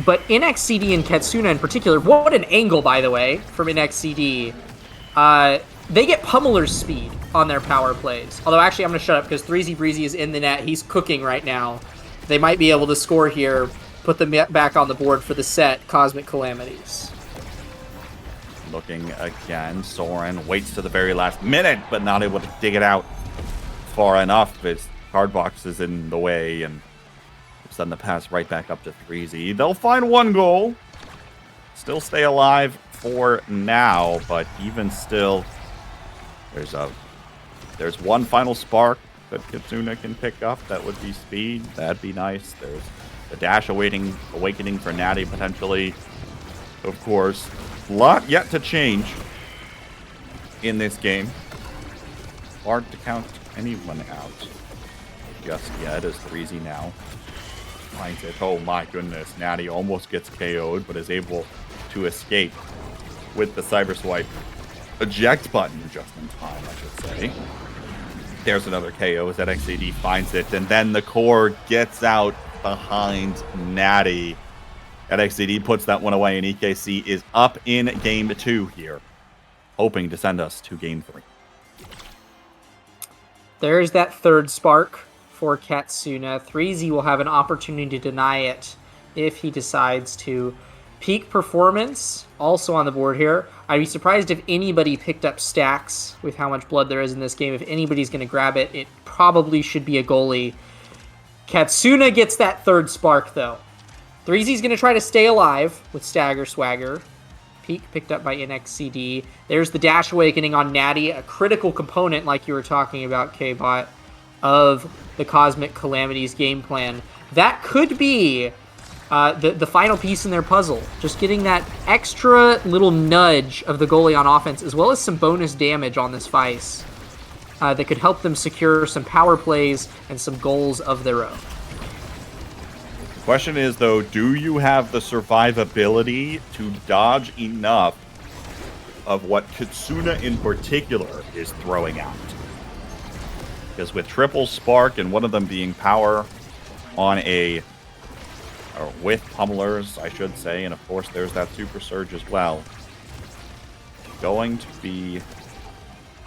But NXCD and Katsuna in particular, what an angle, by the way, from NXCD. They get pummeler's speed on their power plays. Although, actually, I'm going to shut up because 3Z Breezy is in the net. He's cooking right now. They might be able to score here, put them back on the board for the set, Cosmic Calamities. Looking again, Soren waits to the very last minute, but not able to dig it out far enough. His Cardbox is in the way, and send the pass right back up to 3Z. They'll find one goal. Still stay alive for now, but even still, there's one final spark that Katsuna can pick up. That would be speed. That'd be nice. There's the dash awakening for Natty potentially. Of course, a lot yet to change in this game. Hard to count anyone out just yet as 3Z now finds it. Oh my goodness, Natty almost gets KO'd, but is able to escape with the Cyber Swipe eject button just in time, I should say. There's another KO as NXAD finds it, and then the core gets out behind Natty. NXAD puts that one away, and EKC is up in game 2 here, hoping to send us to game 3. There's that third spark for Katsuna. 3Z will have an opportunity to deny it if he decides to. Peak performance, also on the board here. I'd be surprised if anybody picked up stacks with how much blood there is in this game. If anybody's going to grab it, it probably should be a goalie. Katsuna gets that third spark, though. 3Z's going to try to stay alive with Stagger Swagger. Peak picked up by NXCD. There's the Dash Awakening on Natty, a critical component, like you were talking about, K-Bot, of the Cosmic Calamities game plan. That could be the final piece in their puzzle. Just getting that extra little nudge of the goalie on offense, as well as some bonus damage on this Vice that could help them secure some power plays and some goals of their own. The question is, though, do you have the survivability to dodge enough of what Katsuna in particular is throwing out? Because with triple spark and one of them being power on or with pummelers, I should say, and of course there's that super surge as well, going to be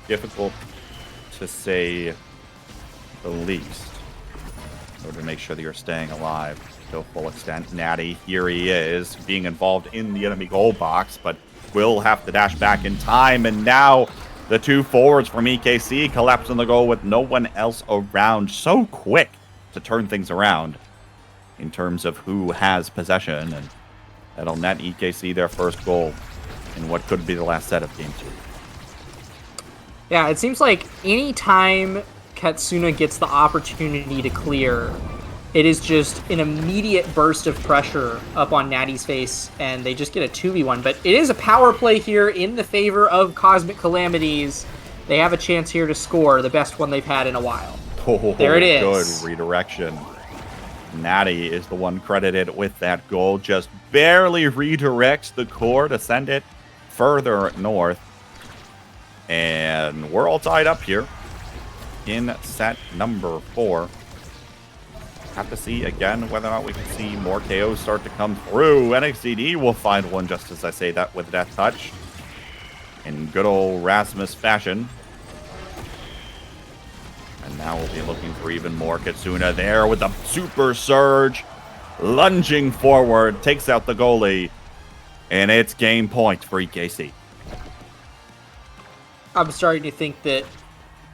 difficult to say the least in order to make sure that you're staying alive to a full extent. Natty, here he is, being involved in the enemy goal box, but will have to dash back in time, and now the two forwards from EKC collapse on the goal with no one else around. So quick to turn things around in terms of who has possession, and that'll net EKC their first goal in what could be the last set of Game 2. Yeah, it seems like any time Katsuna gets the opportunity to clear, it is just an immediate burst of pressure up on Natty's face, and they just get a 2v1. But it is a power play here in the favor of Cosmic Calamities. They have a chance here to score, the best one they've had in a while. Oh, there it is. Good redirection. Natty is the one credited with that goal. Just barely redirects the core to send it further north. And we're all tied up here in set number 4. Have to see again whether or not we can see more KOs start to come through. NXCD will find one, just as I say that, with Death Touch in good old Rasmus fashion. And now we'll be looking for even more. Katsuna there with a super surge, lunging forward, takes out the goalie, and it's game point for EKC. I'm starting to think that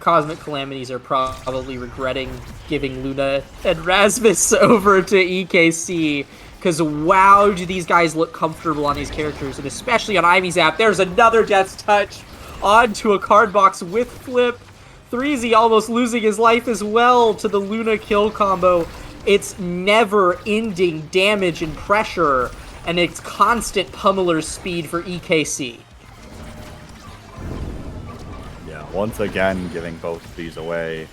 Cosmic Calamities are probably regretting giving Luna and Rasmus over to EKC, because wow, do these guys look comfortable on these characters, and especially on Ivy's app. There's another Death Touch onto a card box with flip. 3Z almost losing his life as well to the Luna kill combo. It's never-ending damage and pressure, and it's constant pummeler's speed for EKC. Once again, giving both of these away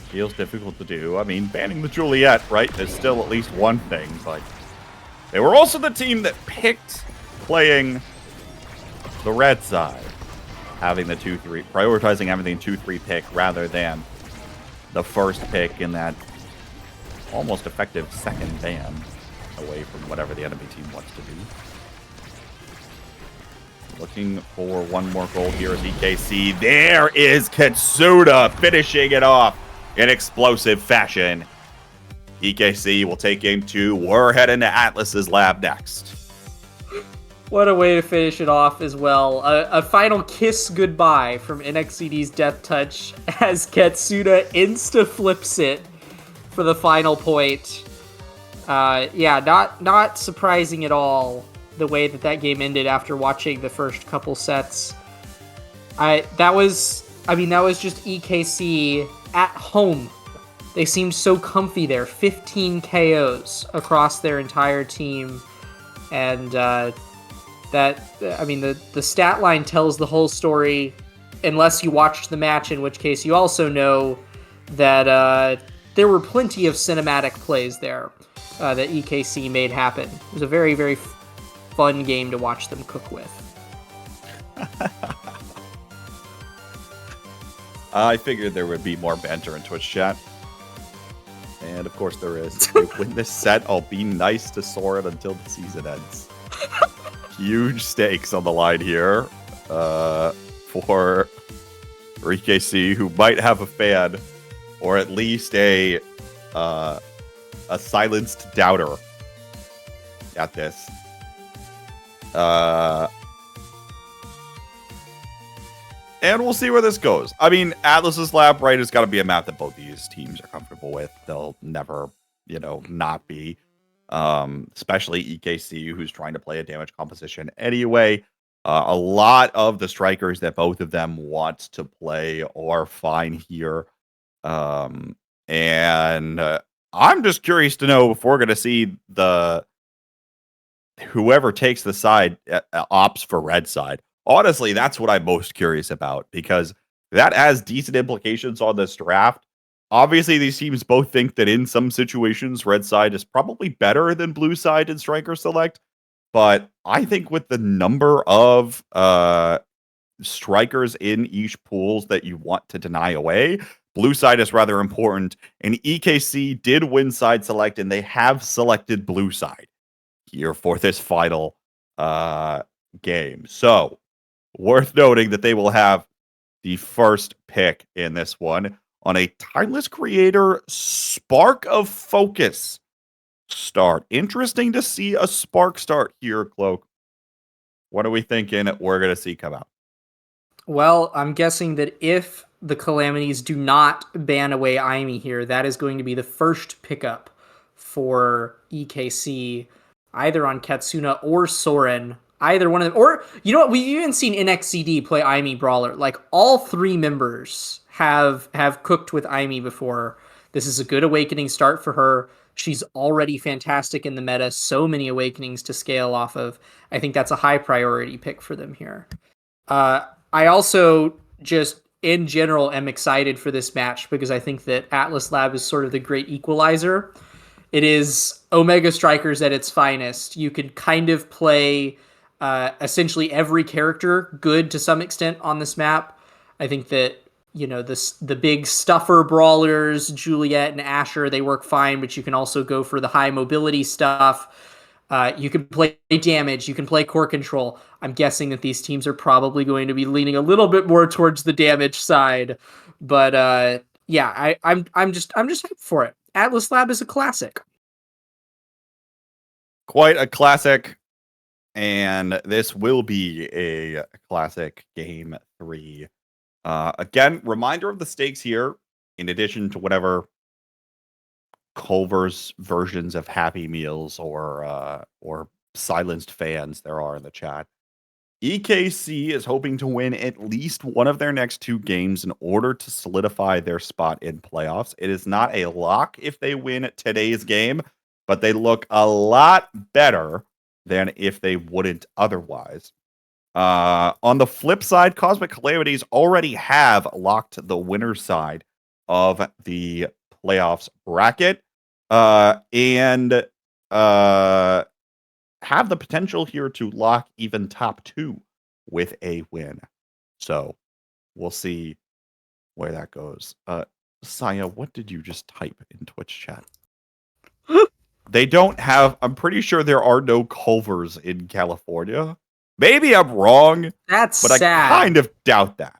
feels difficult to do. I mean, banning the Juliet, right, is still at least one thing, but they were also the team that picked playing the red side, having the 2-3, prioritizing everything 2-3 pick rather than the first pick in that almost effective second ban away from whatever the enemy team wants to do. Looking for one more goal here as EKC. There is Katsuna finishing it off in explosive fashion. EKC will take game 2. We're heading to Atlas's lab next. What a way to finish it off as well. A final kiss goodbye from NXCD's Death Touch as Katsuna insta-flips it for the final point. Yeah, not surprising at all, the way that game ended after watching the first couple sets. That was just EKC at home. They seemed so comfy there. 15 KOs across their entire team. And the stat line tells the whole story, unless you watched the match, in which case you also know that there were plenty of cinematic plays there that EKC made happen. It was a very, very fun game to watch them cook with. I figured there would be more banter in Twitch chat. And of course there is. If we win this set, I'll be nice to Soren until the season ends. Huge stakes on the line here for EKC, who might have a fan, or at least a silenced doubter at this. And we'll see where this goes. I mean, Atlas's Lab, right, has got to be a map that both these teams are comfortable with. They'll never, not be. Especially EKC, who's trying to play a damage composition anyway. A lot of the strikers that both of them want to play are fine here. And I'm just curious to know if we're going to see whoever takes the side opts for red side. Honestly, that's what I'm most curious about, because that has decent implications on this draft. Obviously, these teams both think that in some situations, red side is probably better than blue side in striker select. But I think with the number of strikers in each pools that you want to deny away, blue side is rather important. And EKC did win side select, and they have selected blue side here for this final game. So worth noting that they will have the first pick in this one on a Timeless Creator Spark of Focus start. Interesting to see a Spark start here, Cloak. What are we thinking we're going to see come out? Well, I'm guessing that if the Calamities do not ban away Aimi here, that is going to be the first pickup for EKC, either on Katsuna or Soren. Either one of them. Or, you know what? We've even seen NXCD play Aimi Brawler. Like, all three members have cooked with Aimi before. This is a good awakening start for her. She's already fantastic in the meta. So many awakenings to scale off of. I think that's a high priority pick for them here. I also just, in general, am excited for this match because I think that Atlas Lab is sort of the great equalizer. It is Omega Strikers at its finest. You could kind of play essentially every character good to some extent on this map. I think that, you know, the big stuffer brawlers, Juliet and Asher, they work fine, but you can also go for the high mobility stuff. You can play damage. You can play core control. I'm guessing that these teams are probably going to be leaning a little bit more towards the damage side, but yeah, I'm just hyped for it. Atlas Lab is a classic. Quite a classic, and this will be a classic game 3. Again, reminder of the stakes here. In addition to whatever Culver's versions of Happy Meals or silenced fans there are in the chat, EKC is hoping to win at least one of their next 2 games in order to solidify their spot in playoffs. It is not a lock if they win today's game, but they look a lot better than if they wouldn't otherwise. On the flip side, Cosmic Calamities already have locked the winner's side of the playoffs bracket, and have the potential here to lock even top 2 with a win. So we'll see where that goes. Saya, what did you just type in Twitch chat? They don't have, I'm pretty sure there are no Culvers in California. Maybe I'm wrong. That's but sad. I kind of doubt that.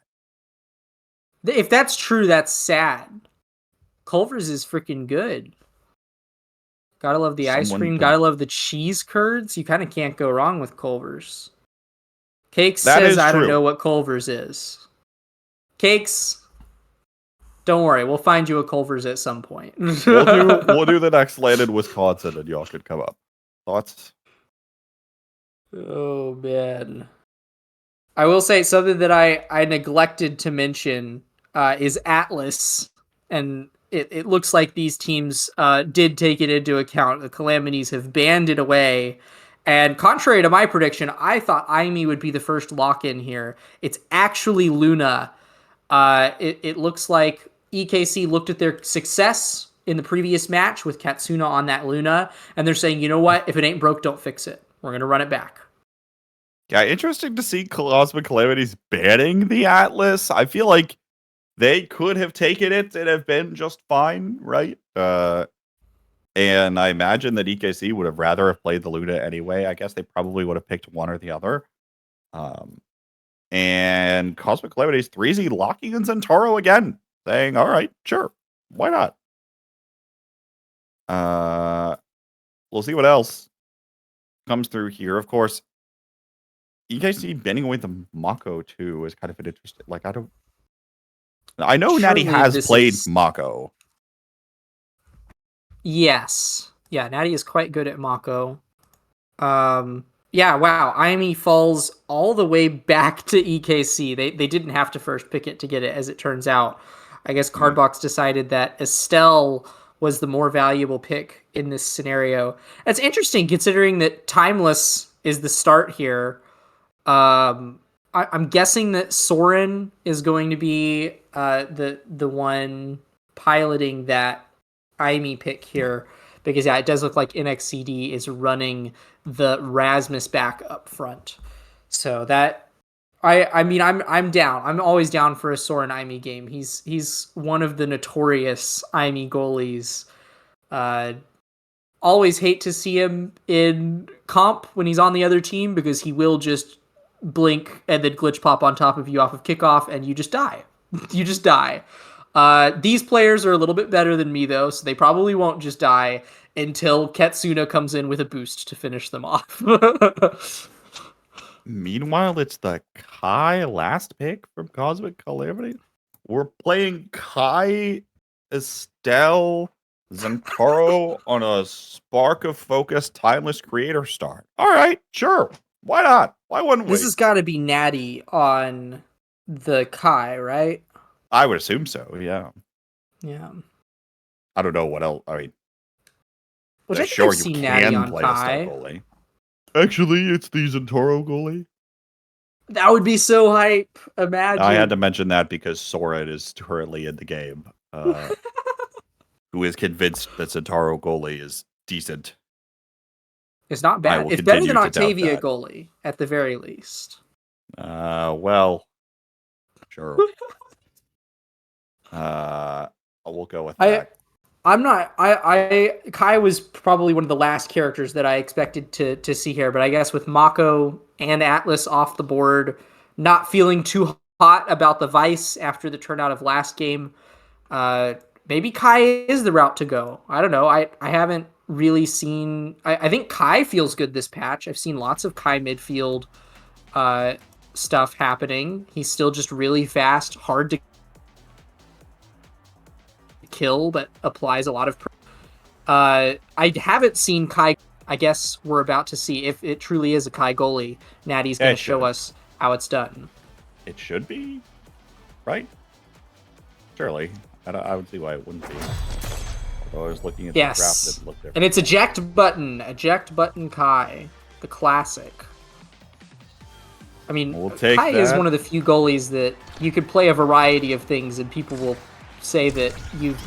If that's true, that's sad. Culver's is freaking good. Gotta love the ice cream. Gotta love the cheese curds. You kind of can't go wrong with Culver's. Cakes says, I don't know what Culver's is. Cakes, don't worry. We'll find you a Culver's at some point. we'll do the next land in Wisconsin and y'all could come up. Thoughts? Oh, man. I will say something that I neglected to mention is Atlas. And it looks like these teams did take it into account. The Calamities have banned it away. And contrary to my prediction, I thought Aimi would be the first lock-in here. It's actually Luna. It looks like EKC looked at their success in the previous match with Katsuna on that Luna, and they're saying, you know what? If it ain't broke, don't fix it. We're going to run it back. Yeah, interesting to see Cosmic Calamities banning the Atlas. I feel like they could have taken it and have been just fine, right? And I imagine that EKC would have rather have played the Luna anyway. I guess they probably would have picked one or the other. And Cosmic Calamities 3Z locking in Centauro again, saying, all right, sure, why not? We'll see what else comes through here. Of course, EKC bending away the Mako too is kind of an interesting. Like, I know Natty has played Mako. Yes. Yeah, Natty is quite good at Mako. Yeah, wow. Aimi falls all the way back to EKC. They didn't have to first pick it to get it, as it turns out. I guess Cardbox decided that Estelle was the more valuable pick in this scenario. That's interesting considering that Timeless is the start here. I'm guessing that Soren is going to be the one piloting that Aimi pick here, because yeah, it does look like NXCD is running the Rasmus back up front. So that I mean I'm down. I'm always down for a Soren Aimi game. He's one of the notorious Aimi goalies. Always hate to see him in comp when he's on the other team, because he will just blink and then glitch pop on top of you off of kickoff and you just die. You just die. These players are a little bit better than me though, so they probably won't just die until Katsuna comes in with a boost to finish them off. Meanwhile, it's the Kai last pick from Cosmic Calamities. We're playing Kai, Estelle, Zentaro on a Spark of Focus Timeless Creator start. All right, sure. Why not? Why wouldn't we? This has got to be Natty on the Kai, right? I would assume so, yeah. Yeah. I don't know what else. I mean, which I sure think I've seen you Natty can on play Kai. a star goalie. Actually, it's the Zentaro goalie. That would be so hype. Imagine. I had to mention that because Soren is currently in the game, who is convinced that Zentaro goalie is decent. It's not bad. It's better than Octavia goalie, at the very least. Well, sure. We'll go with that. Kai was probably one of the last characters that I expected to see here, but I guess with Mako and Atlas off the board, not feeling too hot about the Vice after the turnout of last game, maybe Kai is the route to go. I don't know. I haven't really seen... I think Kai feels good this patch. I've seen lots of Kai midfield stuff happening. He's still just really fast, hard to kill, but applies a lot of... I haven't seen Kai. I guess we're about to see if it truly is a Kai goalie. Natty's going to show us how it's done. It should be, right? Surely. I would see why it wouldn't be. Although I was looking at the draft, it looked different. And it's eject button Kai, the classic. I mean, Kai is one of the few goalies that you could play a variety of things and people will say that you've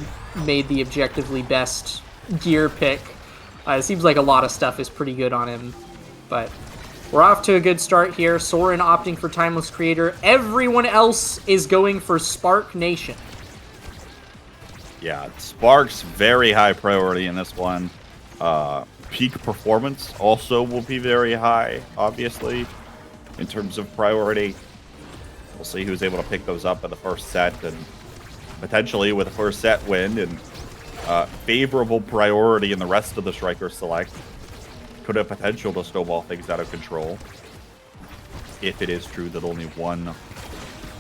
made the objectively best gear pick. It seems like a lot of stuff is pretty good on him, but we're off to a good start here. Soren opting for Timeless Creator. Everyone else is going for Spark Nation. Yeah, Spark's very high priority in this one. Peak Performance also will be very high, obviously, in terms of priority. We'll see who's able to pick those up in the first set, and potentially with a first set win and favorable priority in the rest of the Striker Select, could have potential to snowball things out of control. If it is true that only one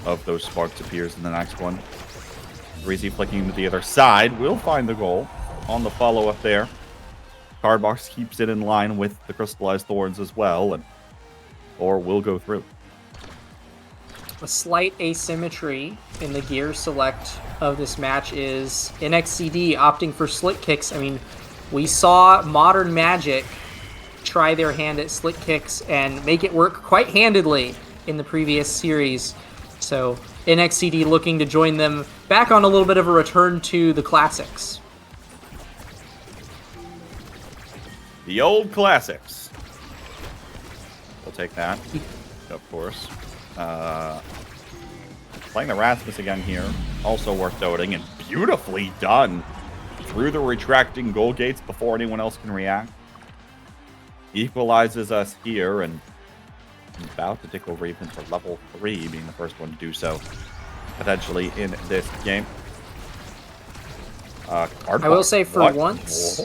of those sparks appears in the next one. Breezy flicking to the other side will find the goal on the follow-up there. Cardbox keeps it in line with the Crystallized Thorns as well, or will go through. A slight asymmetry in the gear select of this match is NXCD opting for slick kicks. I mean, we saw Modern Magic try their hand at slick kicks and make it work quite handedly in the previous series. So NXCD looking to join them back on a little bit of a return to the classics. The old classics. We'll take that, of course. Playing the Rasmus again here, also worth noting, and beautifully done through the retracting goal gates before anyone else can react. Equalizes us here, and about to tick over even for level 3, being the first one to do so, potentially in this game. I will say for once,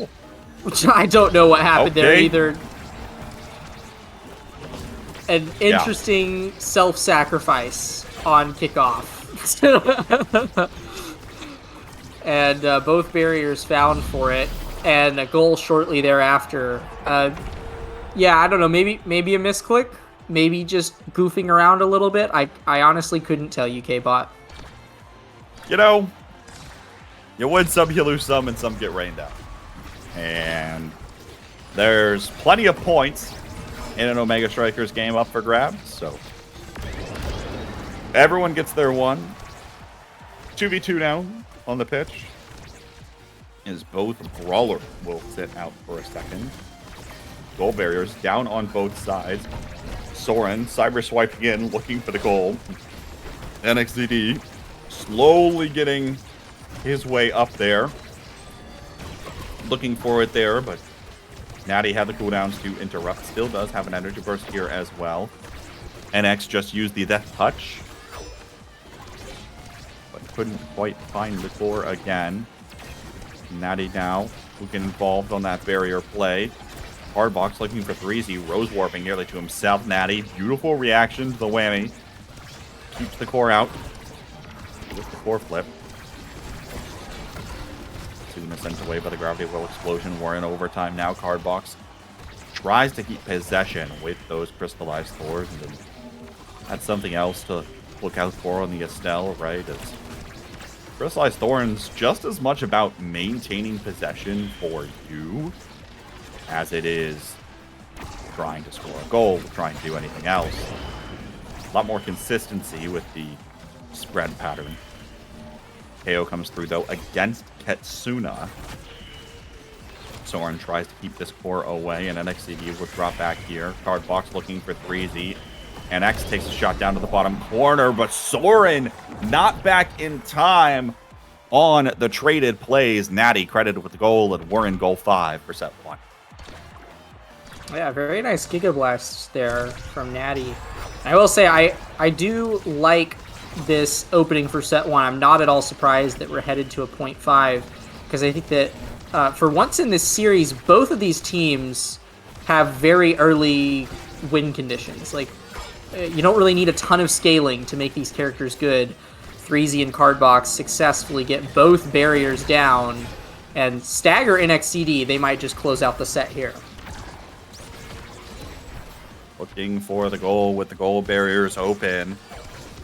which I don't know what happened there either. An interesting self-sacrifice on kickoff. And both barriers found for it, and a goal shortly thereafter. Yeah, I don't know, maybe a misclick, maybe just goofing around a little bit. I honestly couldn't tell you, K-Bot. You know, You win some, you lose some, and some get rained out. And there's plenty of points in an Omega Strikers game up for grabs, so everyone gets their one. 2v2 now on the pitch. Is both Brawler will sit out for a second. Goal barriers down on both sides. Soren cyber swiping in, looking for the goal. NXDD slowly getting his way up there. Looking for it there, but Natty had the cooldowns to interrupt. Still does have an energy burst here as well. NX just used the death touch, but couldn't quite find the core again. Natty now, who get involved on that barrier play. Hardbox looking for 3Z, Rose warping nearly to himself. Natty, beautiful reaction to the whammy. Keeps the core out with the core flip. Katsuna sent away by the Gravity Well explosion. We're in overtime now. Cardbox tries to keep possession with those crystallized Thors. And that's something else to look out for on the Estelle, right? It's Crystallized Thorns just as much about maintaining possession for you as it is trying to score a goal, trying to do anything else. A lot more consistency with the spread pattern. KO comes through, though, against Katsuna. Soren tries to keep this core away, and NXCD will drop back here. Cardbox looking for 3Z. NX takes a shot down to the bottom corner, but Soren not back in time on the traded plays. Natty credited with the goal, and we're in goal 5 for set 1. Yeah, very nice Giga Blast there from Natty. I will say I do like this opening for set 1. I'm not at all surprised that we're headed to a 0.5, because I think that for once in this series, both of these teams have very early win conditions. Like, you don't really need a ton of scaling to make these characters good. 3Z and Cardbox successfully get both barriers down, and stagger NXCD, they might just close out the set here. Looking for the goal with the goal barriers open.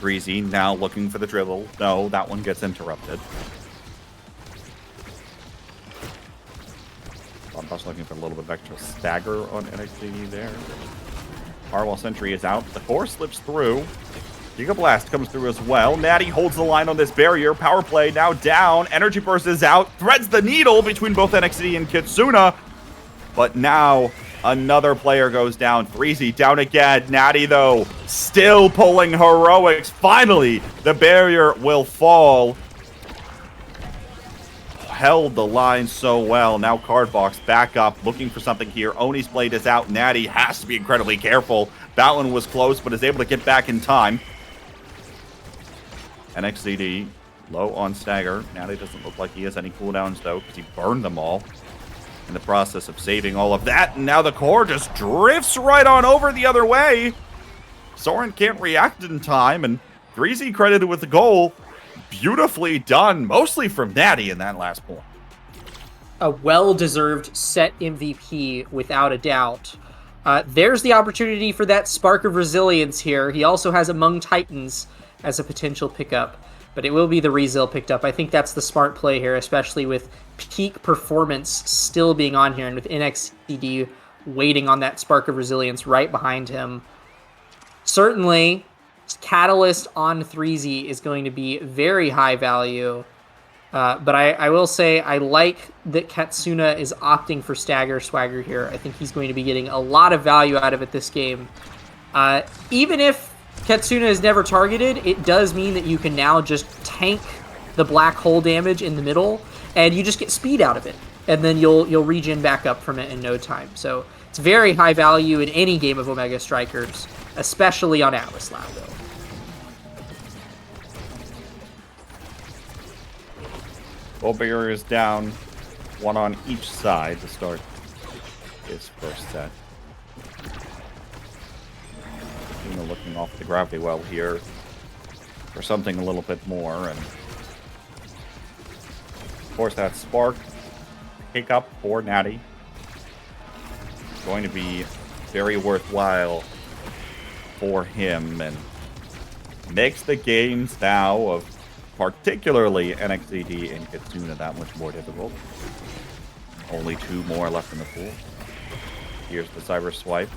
3Z now looking for the dribble. No, that one gets interrupted. Cardbox looking for a little bit of extra stagger on NXCD there. Harwell Sentry is out. The core slips through. Giga Blast comes through as well. Natty holds the line on this barrier. Power play now down. Energy Burst is out. Threads the needle between both NXT and Katsuna. But now another player goes down. 3Z down again. Natty, though, still pulling heroics. Finally, the barrier will fall. Held the line so well. Now Cardbox back up, looking for something here. Oni's blade is out. Natty has to be incredibly careful. That one was close, but is able to get back in time. NXCD low on stagger. Natty doesn't look like he has any cooldowns, though, because he burned them all in the process of saving all of that. And now the core just drifts right on over the other way. Soren can't react in time, and 3Z credited with the goal. Beautifully done, mostly from Natty in that last point. A well-deserved set MVP, without a doubt. There's the opportunity for that spark of resilience here. He also has Among Titans as a potential pickup, but it will be the Rezil picked up. I think that's the smart play here, especially with peak performance still being on here, and with NXCD waiting on that spark of resilience right behind him. Certainly, Catalyst on 3Z is going to be very high value, but I will say I like that Katsuna is opting for Stagger Swagger here. I think he's going to be getting a lot of value out of it this game. Even if Katsuna is never targeted, it does mean that you can now just tank the black hole damage in the middle, and you just get speed out of it, and then you'll regen back up from it in no time. So it's very high value in any game of Omega Strikers, especially on Atlas Lab, though. Goal barriers down, one on each side to start his first set. Looking off the Gravity Well here for something a little bit more, and of course that spark pick up for Natty is going to be very worthwhile for him, and makes the games now of particularly NXCD and Katsuna, that much more difficult. Only 2 more left in the pool. Here's the cyber swipe.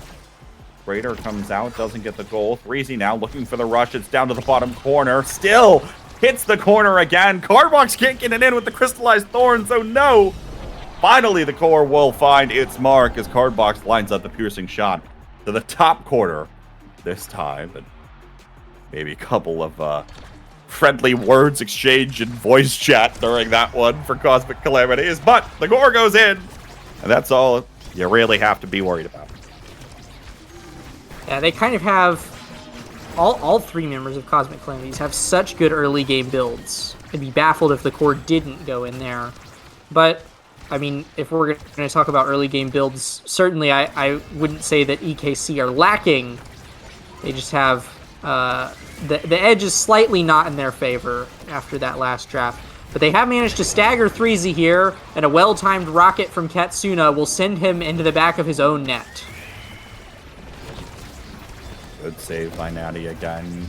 Raider comes out, doesn't get the goal. 3Z now looking for the rush. It's down to the bottom corner. Still hits the corner again. Cardbox kicking it in with the crystallized thorns. Oh no! Finally, the core will find its mark as Cardbox lines up the piercing shot to the top corner this time. And maybe a couple of friendly words exchanged in voice chat during that one for Cosmic Calamities. But the core goes in, and that's all you really have to be worried about. Yeah, they kind of have... All 3 members of Cosmic Calamities have such good early game builds. I'd be baffled if the core didn't go in there. But, I mean, if we're going to talk about early game builds, certainly I wouldn't say that EKC are lacking. They just have... The edge is slightly not in their favor after that last draft. But they have managed to stagger 3Z here, and a well-timed rocket from Katsuna will send him into the back of his own net. Good save by Natty again.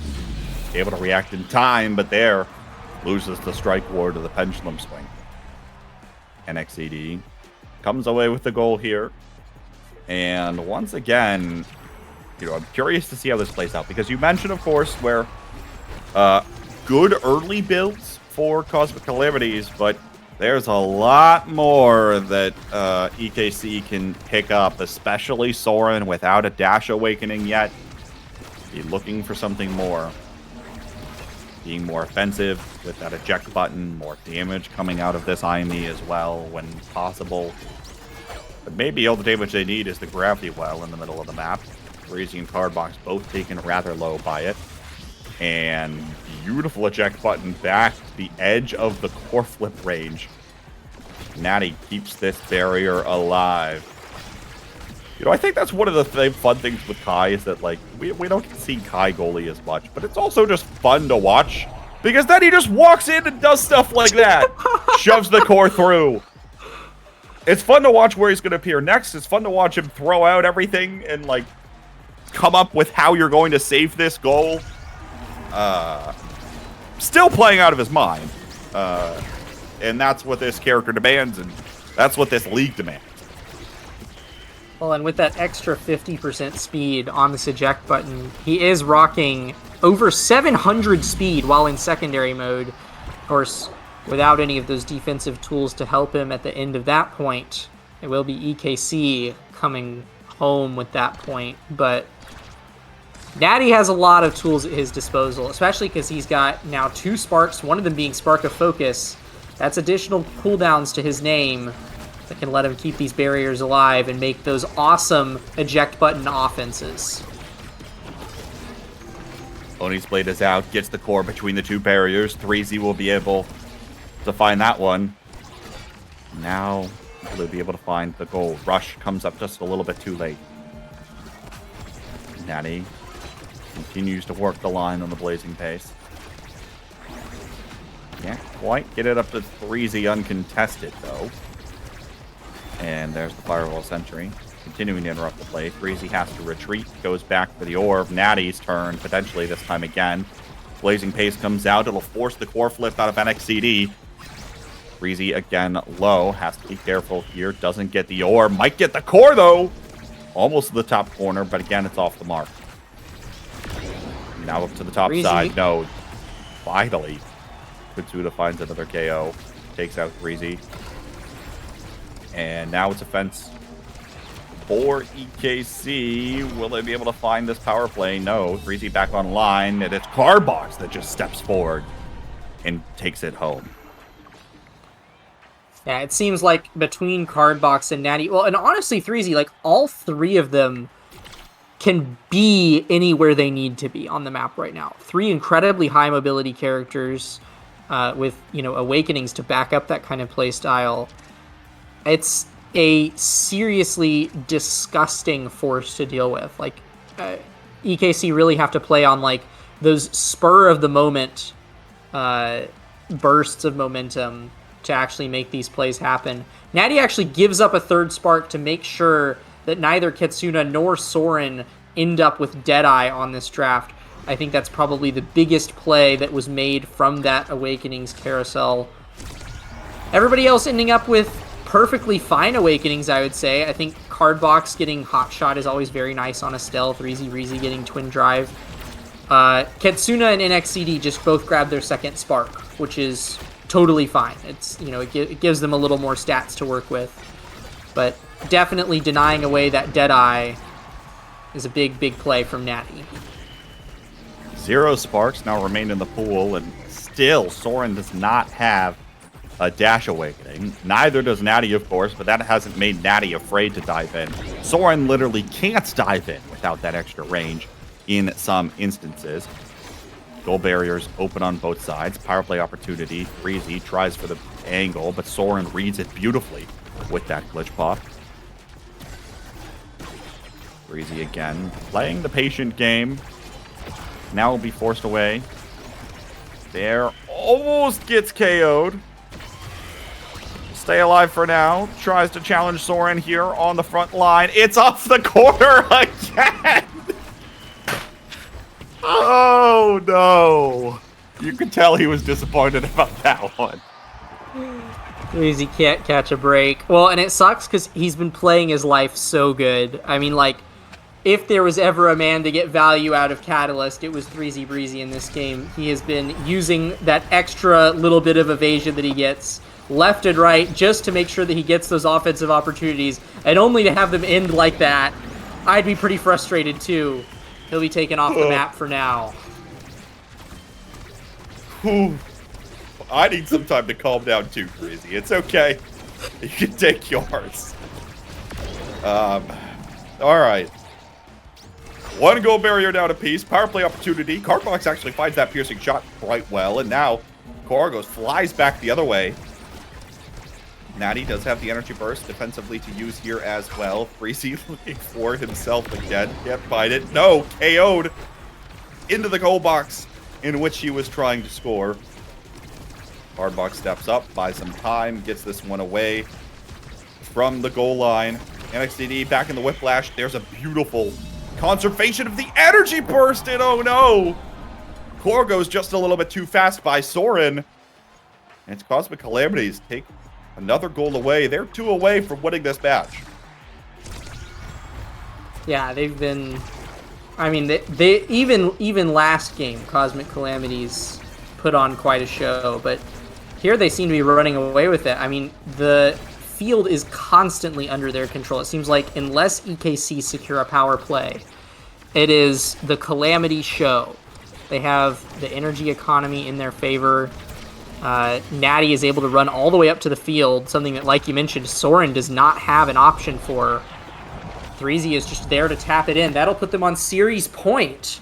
Able to react in time, but there loses the strike ward to the pendulum swing. NXCD comes away with the goal here. And once again, you know, I'm curious to see how this plays out, because you mentioned, of course, where good early builds for Cosmic Calamities, but there's a lot more that EKC can pick up, especially Soren without a dash awakening yet. Be looking for something more. Being more offensive with that eject button, more damage coming out of this IME as well when possible. But maybe all the damage they need is the gravity well in the middle of the map. Breezy and Cardbox both taken rather low by it. And beautiful eject button back to the edge of the core flip range. Natty keeps this barrier alive. You know, I think that's one of the fun things with Kai is that, like, we don't see Kai goalie as much, but it's also just fun to watch because then he just walks in and does stuff like that. Shoves the core through. It's fun to watch where he's going to appear next. It's fun to watch him throw out everything and, like, come up with how you're going to save this goal. Still playing out of his mind. And that's what this character demands, and that's what this league demands. Well, and with that extra 50% speed on this eject button, he is rocking over 700 speed while in secondary mode. Of course, without any of those defensive tools to help him at the end of that point, it will be EKC coming home with that point. But Natty has a lot of tools at his disposal, especially because he's got now 2 sparks, one of them being Spark of Focus. That's additional cooldowns to his name that can let him keep these barriers alive and make those awesome eject button offenses. Oni's blade is out, gets the core between the 2 barriers. 3Z will be able to find that one. Now they'll be able to find the goal. Rush comes up just a little bit too late. Natty continues to work the line on the blazing pace. Can't quite get it up to 3Z uncontested, though. And there's the Firewall Sentry. Continuing to interrupt the play. 3Z has to retreat. Goes back for the orb. Natty's turn, potentially this time again. Blazing Pace comes out. It'll force the core flip out of NXCD. 3Z again low. Has to be careful here. Doesn't get the orb. Might get the core, though. Almost to the top corner, but again, it's off the mark. Now up to the top 3Z. side. No. Finally. Katsuna finds another KO. Takes out 3Z. And now it's a fence for EKC. Will they be able to find this power play? No. 3Z back online, and it's Cardbox that just steps forward and takes it home. Yeah, it seems like between Cardbox and Natty, well, and honestly, 3Z, like, all 3 of them can be anywhere they need to be on the map right now. 3 incredibly high mobility characters with, you know, awakenings to back up that kind of play style. It's a seriously disgusting force to deal with. Like, EKC really have to play on, like, those spur of the moment bursts of momentum to actually make these plays happen. Natty actually gives up a 3rd spark to make sure that neither Katsuna nor Soren end up with Deadeye on this draft. I think that's probably the biggest play that was made from that Awakenings carousel. Everybody else ending up with perfectly fine Awakenings, I would say. I think Cardbox getting Hot Shot is always very nice on a stealth. Reezy getting Twin Drive. Katsuna and NXCD just both grab their second Spark, which is totally fine. It's, you know, it gives them a little more stats to work with. But definitely denying away that Deadeye is a big play from Natty. 0 sparks now remain in the pool, and still Soren does not have a Dash Awakening. Neither does Natty, of course, but that hasn't made Natty afraid to dive in. Soren literally can't dive in without that extra range in some instances. Goal barriers open on both sides. Power play opportunity. Freezy tries for the angle, but Soren reads it beautifully with that glitch pop. Freezy again, playing the patient game. Now will be forced away. There, almost gets KO'd. Stay alive for now. Tries to challenge Soren here on the front line. It's off the corner again! Oh no! You could tell he was disappointed about that one. Freezy can't catch a break. Well, and it sucks because he's been playing his life so good. I mean, like, if there was ever a man to get value out of Catalyst, it was Freezy Breezy in this game. He has been using that extra little bit of evasion that he gets left and right just to make sure that he gets those offensive opportunities, and only to have them end like that, I'd be pretty frustrated too. He'll be taken off the map for now. I need some time to calm down too, Crazy. It's okay. You can take yours. All right. 1 goal barrier down apiece. Power play opportunity. Cardbox actually finds that piercing shot quite well, and now Korgos flies back the other way. Natty does have the energy burst defensively to use here as well. Freezy looking for himself again. Can't find it. No, KO'd into the goal box in which he was trying to score. Cardbox steps up, buys some time, gets this one away from the goal line. NXDD back in the whiplash. There's a beautiful conservation of the energy burst, and oh no! Korgo's just a little bit too fast by Soren. And it's Cosmic Calamities take another goal away. They're 2 away from winning this match. Yeah, they've been... I mean, they even last game, Cosmic Calamities put on quite a show, but here they seem to be running away with it. I mean, the field is constantly under their control. It seems like unless EKC secure a power play, it is the Calamity show. They have the energy economy in their favor. Natty is able to run all the way up to the field, something that, like you mentioned, Soren does not have an option for. Freezy is just there to tap it in. That'll put them on series point.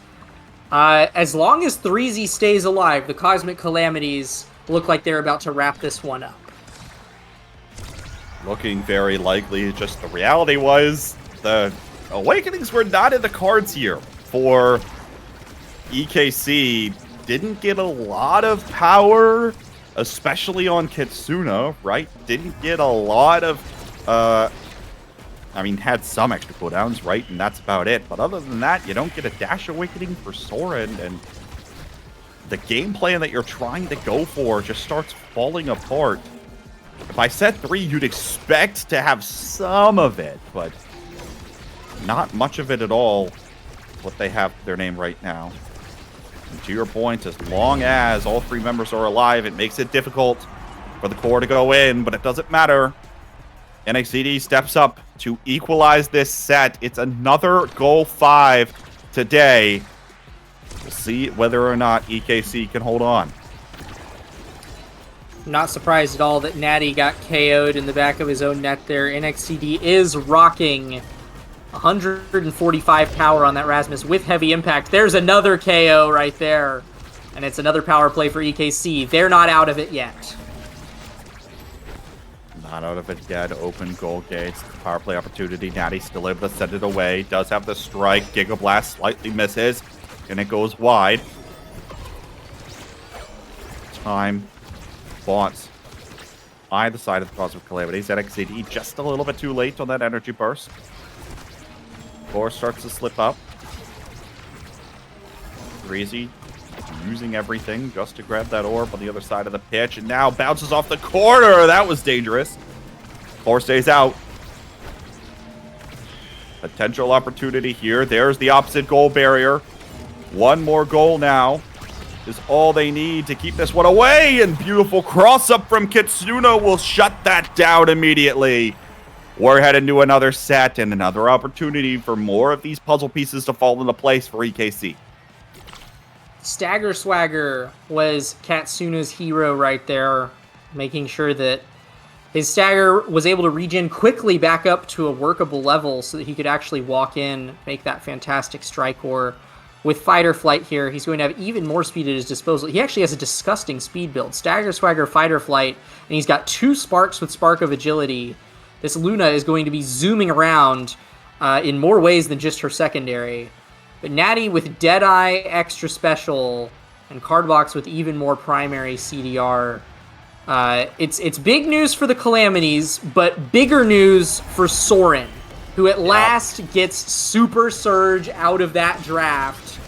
As long as Freezy stays alive, the Cosmic Calamities look like they're about to wrap this one up. Looking very likely. Just the reality was the Awakenings were not in the cards here for EKC. Didn't get a lot of power, especially on Katsuna, right? Didn't get a lot of, I mean, had some extra cooldowns, right? And that's about it. But other than that, you don't get a Dash Awakening for Soren, and the game plan that you're trying to go for just starts falling apart. If I set 3, you'd expect to have some of it, but not much of it at all. What they have their name right now. And to your point, as long as all 3 members are alive, it makes it difficult for the core to go in, but it doesn't matter. NXCD steps up to equalize this set. It's another goal 5 today. We'll see whether or not EKC can hold on. Not surprised at all that Natty got KO'd in the back of his own net there. NXCD is rocking 145 power on that Rasmus with heavy impact. There's another KO right there. And it's another power play for EKC. They're not out of it yet. Not out of it yet. Open goal gates. Power play opportunity. Natty still able to send it away. Does have the strike. Giga Blast slightly misses. And it goes wide. Time bought by the side of the Cosmic Calamities. NXCD just a little bit too late on that energy burst. Core starts to slip up. Breezy using everything just to grab that orb on the other side of the pitch, and now bounces off the corner. That was dangerous. Core stays out. Potential opportunity here. There's the opposite goal barrier. One more goal now is all they need to keep this one away, and beautiful cross-up from Katsuna will shut that down immediately. We're headed to another set and another opportunity for more of these puzzle pieces to fall into place for EKC. Stagger Swagger was Katsuna's hero right there, making sure that his stagger was able to regen quickly back up to a workable level so that he could actually walk in, make that fantastic strike ore. With Fight or Flight here, he's going to have even more speed at his disposal. He actually has a disgusting speed build. Stagger, Swagger, Fight or Flight, and he's got 2 Sparks with Spark of Agility. This Luna is going to be zooming around in more ways than just her secondary. But Natty with Deadeye Extra Special and Cardbox with even more primary CDR. It's big news for the Calamities, but bigger news for Soren, who at last gets Super Surge out of that draft.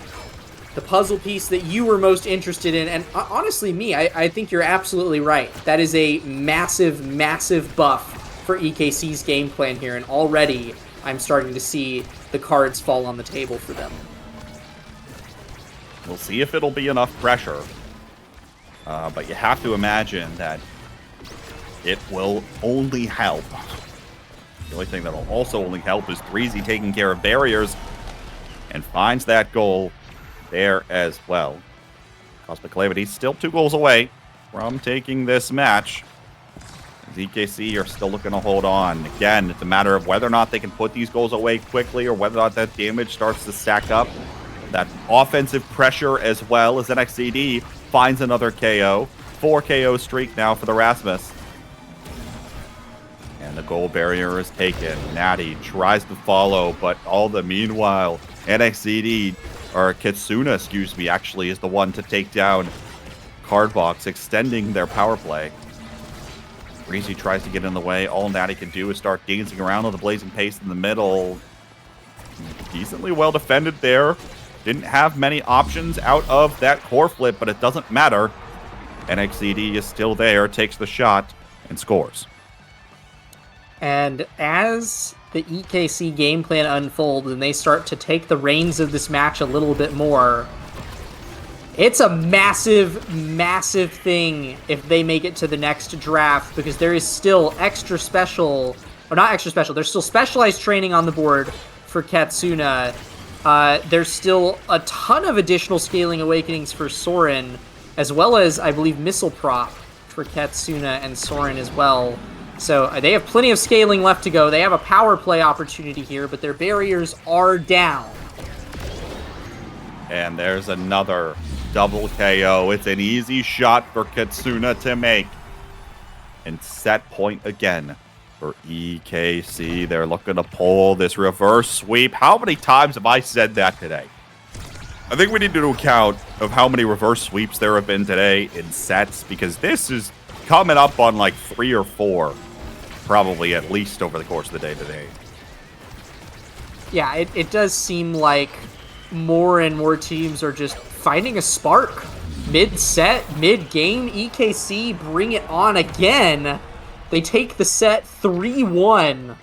The puzzle piece that you were most interested in, and honestly me, I think you're absolutely right. That is a massive, massive buff for EKC's game plan here, and already I'm starting to see the cards fall on the table for them. We'll see if it'll be enough pressure, but you have to imagine that it will only help. The only thing that'll also only help is Breezy taking care of barriers and finds that goal there as well. Cosmic Calamities still 2 goals away from taking this match. EKC are still looking to hold on. Again, it's a matter of whether or not they can put these goals away quickly or whether or not that damage starts to stack up. That offensive pressure as well as NXCD finds another KO. 4 KO streak now for the Rasmus. And the goal barrier is taken. Natty tries to follow, but all the meanwhile, NXCD, or Katsuna, excuse me, actually is the one to take down Cardbox, extending their power play. Breezy tries to get in the way. All Natty can do is start dancing around on the blazing pace in the middle. Decently well defended there. Didn't have many options out of that core flip, but it doesn't matter. NXCD is still there, takes the shot, and scores. And as the EKC game plan unfolds and they start to take the reins of this match a little bit more, it's a massive, massive thing if they make it to the next draft, because there is still extra special, or not extra special, there's still specialized training on the board for Katsuna. There's still a ton of additional scaling awakenings for Soren, as well as, I believe, Missile Prop for Katsuna and Soren as well. So they have plenty of scaling left to go. They have a power play opportunity here, but their barriers are down. And there's another double KO. It's an easy shot for Katsuna to make. And set point again for EKC. They're looking to pull this reverse sweep. How many times have I said that today? I think we need to do a count of how many reverse sweeps there have been today in sets, because this is coming up on like 3 or 4, probably at least over the course of the day today. Yeah, it does seem like more and more teams are just finding a spark. Mid-set, mid-game, EKC bring it on again. They take the set 3-1.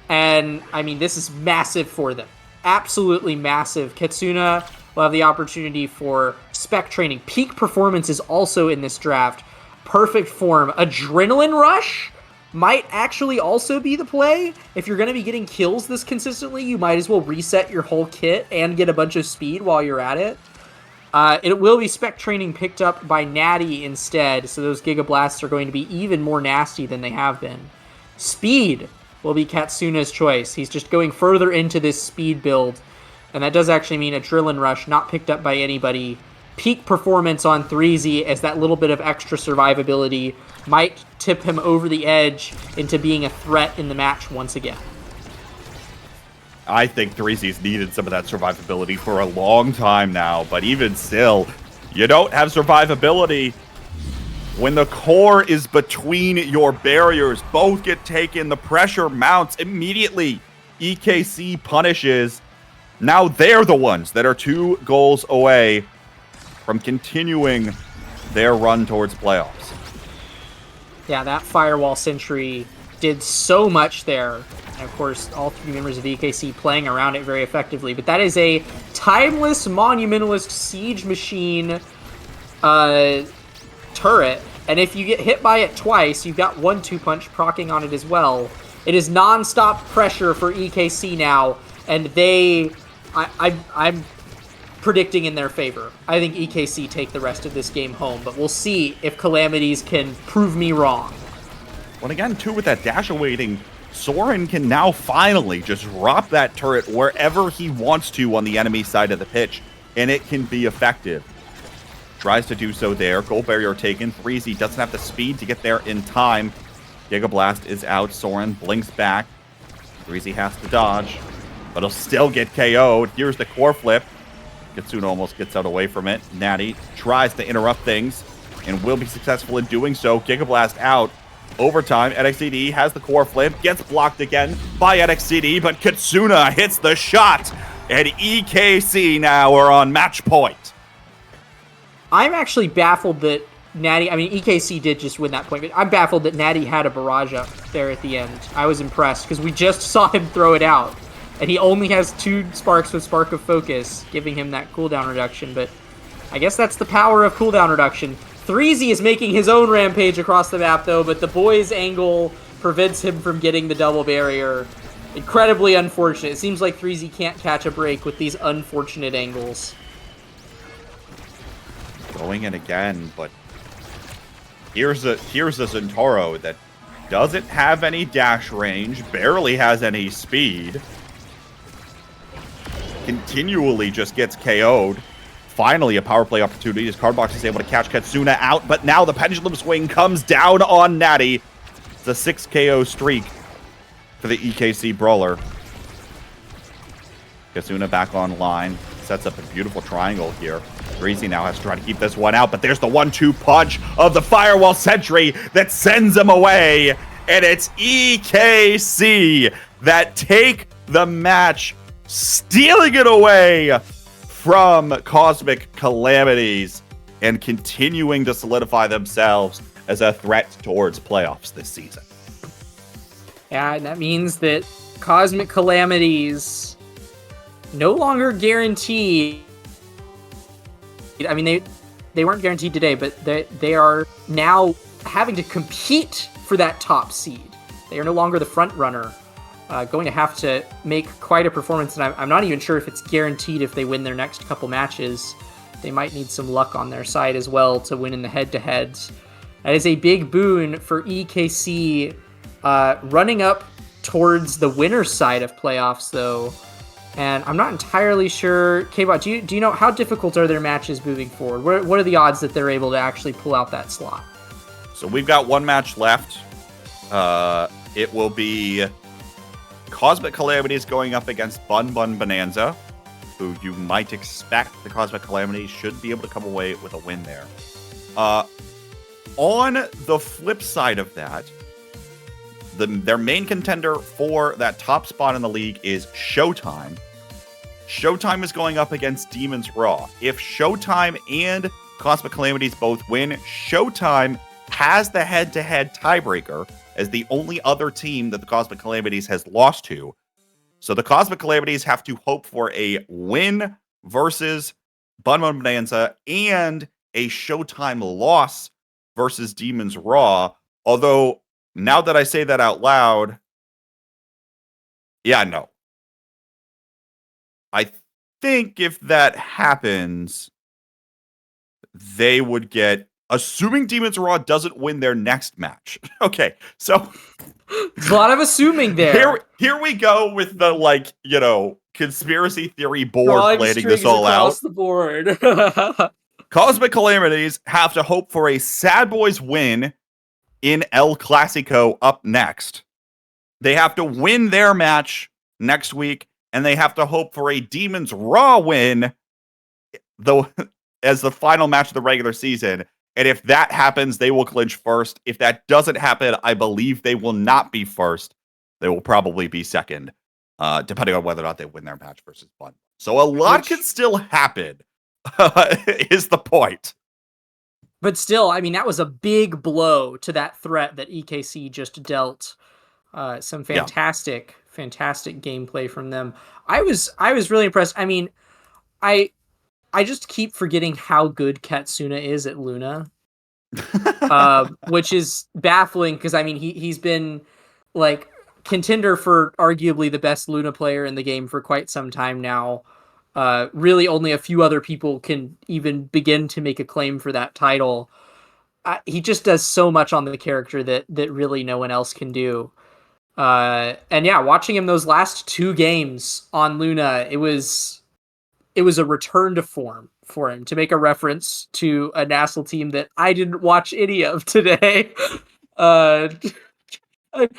And, I mean, this is massive for them. Absolutely massive. Katsuna will have the opportunity for spec training. Peak performance is also in this draft. Perfect form. Adrenaline Rush might actually also be the play. If you're going to be getting kills this consistently, you might as well reset your whole kit and get a bunch of speed while you're at it. It will be spec training picked up by Natty instead, so those Giga Blasts are going to be even more nasty than they have been. Speed will be Katsuna's choice. He's just going further into this speed build, and that does actually mean Adrenaline Rush not picked up by anybody. Peak performance on 3Z as that little bit of extra survivability might tip him over the edge into being a threat in the match once again. I think 3Z's needed some of that survivability for a long time now, but even still, you don't have survivability when the core is between your barriers. Both get taken, the pressure mounts immediately. EKC punishes. Now they're the ones that are 2 goals away from continuing their run towards playoffs. Yeah, that Firewall Sentry did so much there. And of course, all three members of EKC playing around it very effectively. But that is a timeless, monumentalist siege machine turret. And if you get hit by it twice, you've got 1-2 punch proccing on it as well. It is non-stop pressure for EKC now. And I'm predicting in their favor. I think EKC take the rest of this game home, but we'll see if Calamities can prove me wrong. Well, again, too, with that dash awaiting, Soren can now finally just drop that turret wherever he wants to on the enemy side of the pitch, and it can be effective. Tries to do so there. Goal barrier taken. Threezy doesn't have the speed to get there in time. Giga Blast is out. Soren blinks back. Threezy has to dodge, but he'll still get KO'd. Here's the core flip. Katsuna almost gets out away from it. Natty tries to interrupt things and will be successful in doing so. Giga Blast out. Overtime, NXCD has the core flip, gets blocked again by NXCD, but Katsuna hits the shot, and EKC now are on match point. I'm actually baffled that Natty, I mean, EKC did just win that point, but I'm baffled that Natty had a barrage up there at the end. I was impressed, because we just saw him throw it out, and he only has 2 sparks with Spark of Focus, giving him that cooldown reduction, but I guess that's the power of cooldown reduction. Threezy is making his own rampage across the map, though, but the boy's angle prevents him from getting the double barrier. Incredibly unfortunate. It seems like Threezy can't catch a break with these unfortunate angles. Going in again, but here's a Zentaro that doesn't have any dash range, barely has any speed. Continually just gets KO'd. Finally, a power play opportunity as Cardbox is able to catch Katsuna out, but now the pendulum swing comes down on Natty. It's a 6 KO streak for the EKC Brawler. Katsuna back online, sets up a beautiful triangle here. Breezy now has to try to keep this one out, but there's the 1-2 punch of the Firewall Sentry that sends him away, and it's EKC that take the match, stealing it away from Cosmic Calamities and continuing to solidify themselves as a threat towards playoffs this season. Yeah, and that means that Cosmic Calamities no longer guaranteed. I mean, they weren't guaranteed today, but they are now having to compete for that top seed. They are no longer the front runner. Going to have to make quite a performance, and I'm not even sure if it's guaranteed if they win their next couple matches. They might need some luck on their side as well to win in the head-to-heads. That is a big boon for EKC running up towards the winner's side of playoffs, though. And I'm not entirely sure. K-Bot, do you know how difficult are their matches moving forward? What are the odds that they're able to actually pull out that slot? So we've got one match left. It will be Cosmic Calamities going up against Bun Bun Bonanza, who you might expect the Cosmic Calamities should be able to come away with a win there. On the flip side of that, their main contender for that top spot in the league is Showtime. Showtime is going up against Demon's Raw. If Showtime and Cosmic Calamities both win, Showtime has the head-to-head tiebreaker as the only other team that the Cosmic Calamities has lost to. So the Cosmic Calamities have to hope for a win versus Bun Bun Bonanza and a Showtime loss versus Demon's Raw. Although, now that I say that out loud, yeah, no. I think if that happens, they would get, assuming Demon's Raw doesn't win their next match. Okay, so there's a lot of assuming there. Here we go with the, conspiracy theory board planning this all out. The board. Cosmic Calamities have to hope for a Sad Boys win in El Clasico up next. They have to win their match next week, and they have to hope for a Demon's Raw win, though, as the final match of the regular season. And if that happens, they will clinch first. If that doesn't happen, I believe they will not be first. They will probably be second, depending on whether or not they win their match versus Bun. So a lot can still happen is the point. But still, I mean, that was a big blow to that threat that EKC just dealt. Some Yeah. fantastic gameplay from them. I was really impressed. I mean, I just keep forgetting how good Katsuna is at Luna, which is baffling because I mean he's been like contender for arguably the best Luna player in the game for quite some time now. Really, only a few other people can even begin to make a claim for that title. He just does so much on the character that really no one else can do. And yeah, watching him those last 2 games on Luna, it was a return to form for him, to make a reference to a NASL team that I didn't watch any of today. Uh,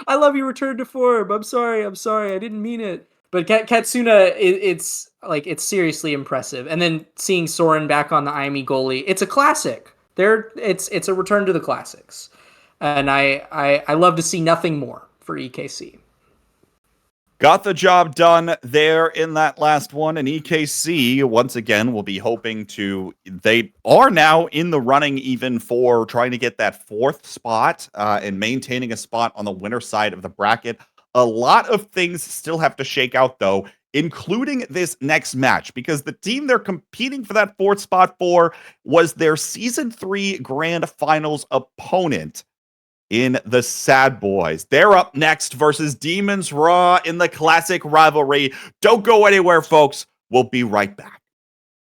I love you, return to form. I'm sorry, I didn't mean it. But Katsuna, it's like it's seriously impressive. And then seeing Soren back on the IME goalie, it's a classic. It's a return to the classics, and I love to see nothing more for EKC. Got the job done there in that last one, and EKC, once again, will be hoping to... They are now in the running even for trying to get that 4th spot and maintaining a spot on the winner side of the bracket. A lot of things still have to shake out, though, including this next match, because the team they're competing for that 4th spot for was their Season 3 Grand Finals opponent in the Sad Boys. They're up next versus Demons Raw in the classic rivalry. Don't go anywhere, folks. We'll be right back.